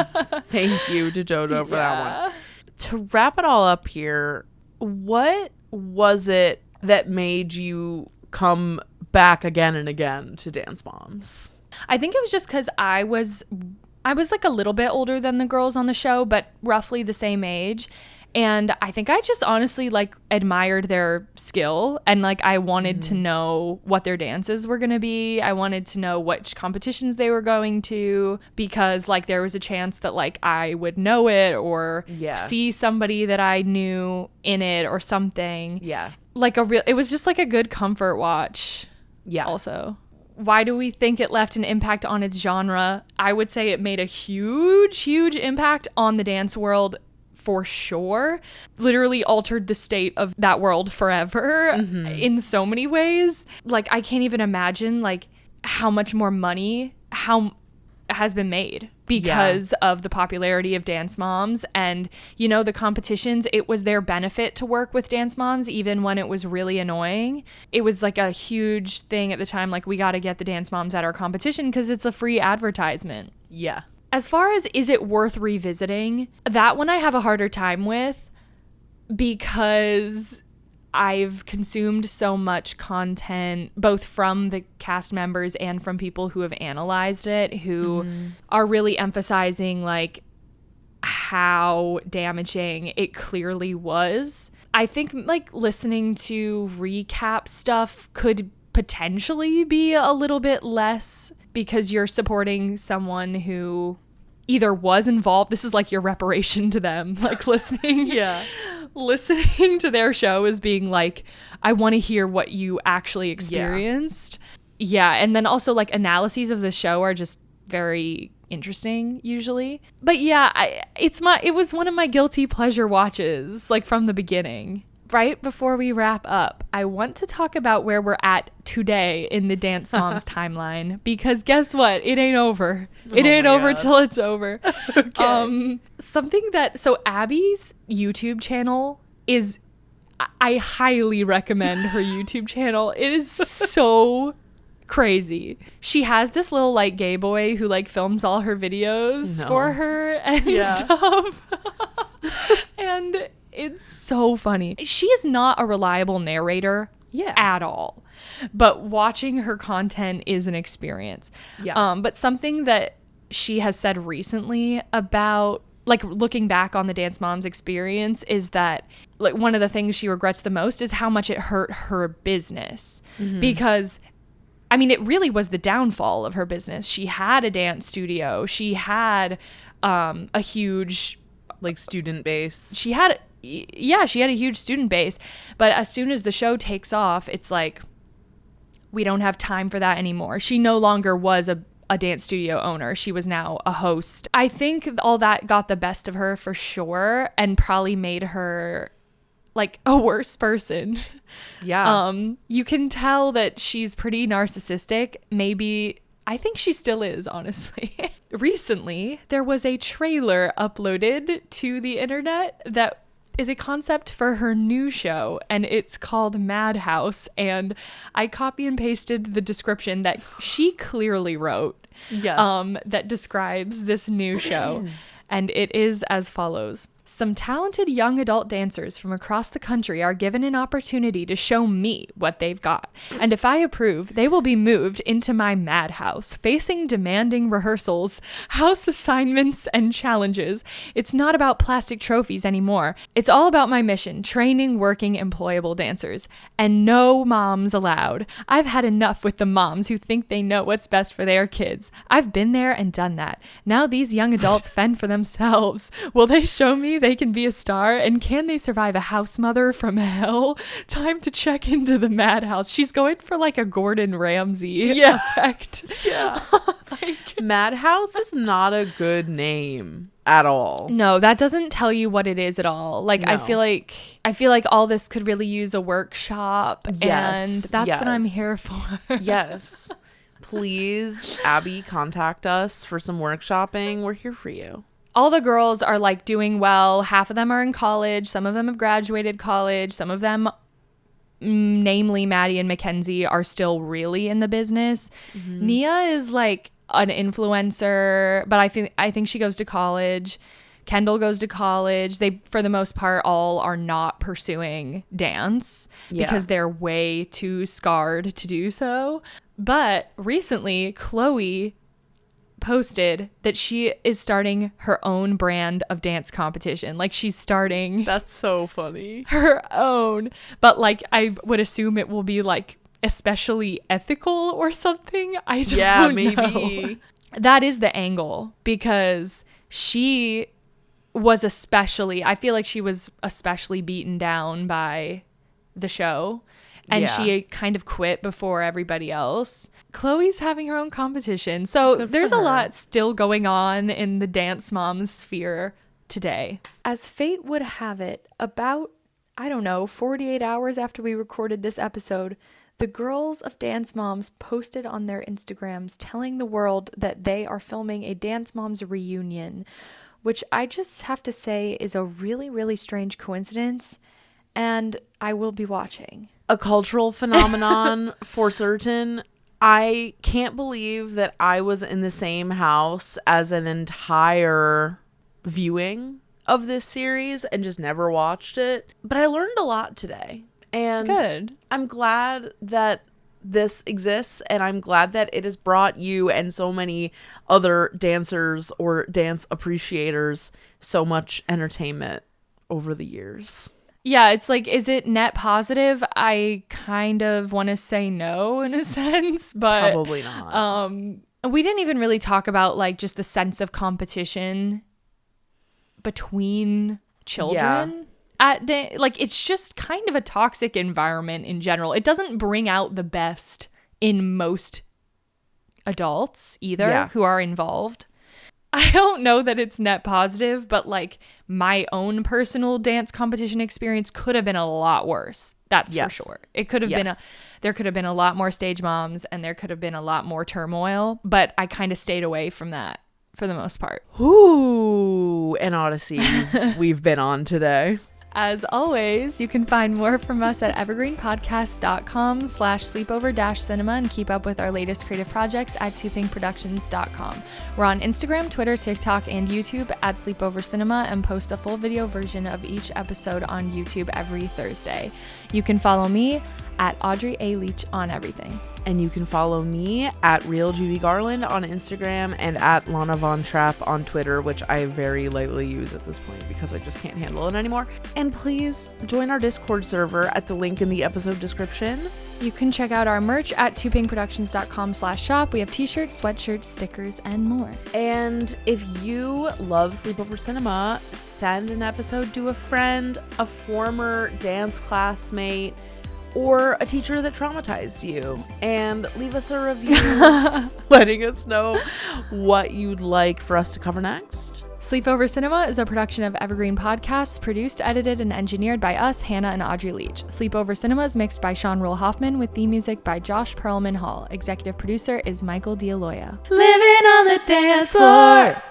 thank you to JoJo for that one. To wrap it all up here, what was it that made you come back again and again to Dance Moms? I think it was just because I was like a little bit older than the girls on the show, but roughly the same age. And I think I just honestly like admired their skill, and like I wanted to know what their dances were going to be. I wanted to know which competitions they were going to, because like there was a chance that like I would know it or see somebody that I knew in it or something. Yeah. Like it was just like a good comfort watch. Yeah. Also, why do we think it left an impact on its genre? I would say it made a huge impact on the dance world. For sure. Literally altered the state of that world forever in so many ways. Like I can't even imagine like how much more money has been made because of the popularity of Dance Moms. And you know, the competitions, it was their benefit to work with Dance Moms even when it was really annoying. It was like a huge thing at the time, like we got to get the Dance Moms at our competition because it's a free advertisement. Yeah. As far as is it worth revisiting, that one I have a harder time with, because I've consumed so much content, both from the cast members and from people who have analyzed it, who are really emphasizing like how damaging it clearly was. I think like listening to recap stuff could potentially be a little bit less, because you're supporting someone who either was involved. This is like your reparation to them, like listening to their show as being like, I want to hear what you actually experienced. Yeah. And then also like analyses of the show are just very interesting usually. But yeah, it was one of my guilty pleasure watches, like from the beginning. Right before we wrap up, I want to talk about where we're at today in the Dance Moms timeline, because guess what? It ain't over. It ain't over till it's over. Okay. So Abby's YouTube channel is I highly recommend her YouTube channel. It is so crazy. She has this little like gay boy who like films all her videos for her and stuff. And it's so funny. She is not a reliable narrator at all. But watching her content is an experience. Yeah. But something that she has said recently about like looking back on the Dance Moms experience is that like one of the things she regrets the most is how much it hurt her business. Because I mean, it really was the downfall of her business. She had a dance studio. She had a huge like student base. She had a huge student base. But as soon as the show takes off, it's like, we don't have time for that anymore. She no longer was a dance studio owner. She was now a host. I think all that got the best of her for sure and probably made her like a worse person. Yeah. You can tell that she's pretty narcissistic. Maybe, I think she still is, honestly. Recently, there was a trailer uploaded to the internet that is a concept for her new show, and it's called Madhouse, and I copy and pasted the description that she clearly wrote that describes this new show, and it is as follows. Some talented young adult dancers from across the country are given an opportunity to show me what they've got. And if I approve, they will be moved into my madhouse, facing demanding rehearsals, house assignments, and challenges. It's not about plastic trophies anymore. It's all about my mission, training working employable dancers. And no moms allowed. I've had enough with the moms who think they know what's best for their kids. I've been there and done that. Now these young adults fend for themselves. Will they show me they can be a star, and can they survive a house mother from hell? Time to check into the madhouse. She's going for like a Gordon Ramsay effect. Yeah. Like, Madhouse is not a good name at all. No, that doesn't tell you what it is at all. Like, no. I feel like all this could really use a workshop, and that's what I'm here for. Yes. Please, Abby, contact us for some workshopping. We're here for you. All the girls are like doing well. Half of them are in college. Some of them have graduated college. Some of them, namely Maddie and Mackenzie, are still really in the business. Nia is like an influencer, but I think she goes to college. Kendall goes to college. They, for the most part, all are not pursuing dance because they're way too scarred to do so. But recently, Chloe posted that she is starting her own brand of dance competition. Like, she's starting that's so funny her own, but like I would assume it will be like especially ethical or something. I don't know. That is the angle, because she was I feel like she was especially beaten down by the show, and she kind of quit before everybody else. Chloe's having her own competition. So there's a lot still going on in the Dance Moms sphere today. As fate would have it, about, 48 hours after we recorded this episode, the girls of Dance Moms posted on their Instagrams telling the world that they are filming a Dance Moms reunion, which I just have to say is a really, really strange coincidence, and I will be watching. A cultural phenomenon for certain. I can't believe that I was in the same house as an entire viewing of this series and just never watched it. But I learned a lot today. And good. I'm glad that this exists, and I'm glad that it has brought you and so many other dancers or dance appreciators so much entertainment over the years. Yeah, it's like, is it net positive? I kind of want to say no in a sense, but probably not. We didn't even really talk about like just the sense of competition between children like it's just kind of a toxic environment in general. It doesn't bring out the best in most adults either who are involved. I don't know that it's net positive, but like my own personal dance competition experience could have been a lot worse. That's for sure. It could have been there could have been a lot more stage moms, and there could have been a lot more turmoil, but I kind of stayed away from that for the most part. Ooh, an odyssey we've been on today. As always, you can find more from us at evergreenpodcast.com/sleepover-cinema and keep up with our latest creative projects at twopinkproductions.com. We're on Instagram, Twitter, TikTok, and YouTube at Sleepover Cinema and post a full video version of each episode on YouTube every Thursday. You can follow me at Audrey A. Leach on everything. And you can follow me at Real Judy Garland on Instagram and at Lana Von Trapp on Twitter, which I very lightly use at this point because I just can't handle it anymore. And please join our Discord server at the link in the episode description. You can check out our merch at twopinkproductions.com/shop. We have t-shirts, sweatshirts, stickers, and more. And if you love Sleepover Cinema, send an episode to a friend, a former dance classmate, or a teacher that traumatized you, and leave us a review letting us know what you'd like for us to cover next. Sleepover Cinema is a production of Evergreen Podcasts, produced, edited, and engineered by us, Hannah and Audrey Leach. Sleepover Cinema is mixed by Sean Roll Hoffman with theme music by Josh Perlman Hall. Executive producer is Michael D'Aloia. Living on the dance floor.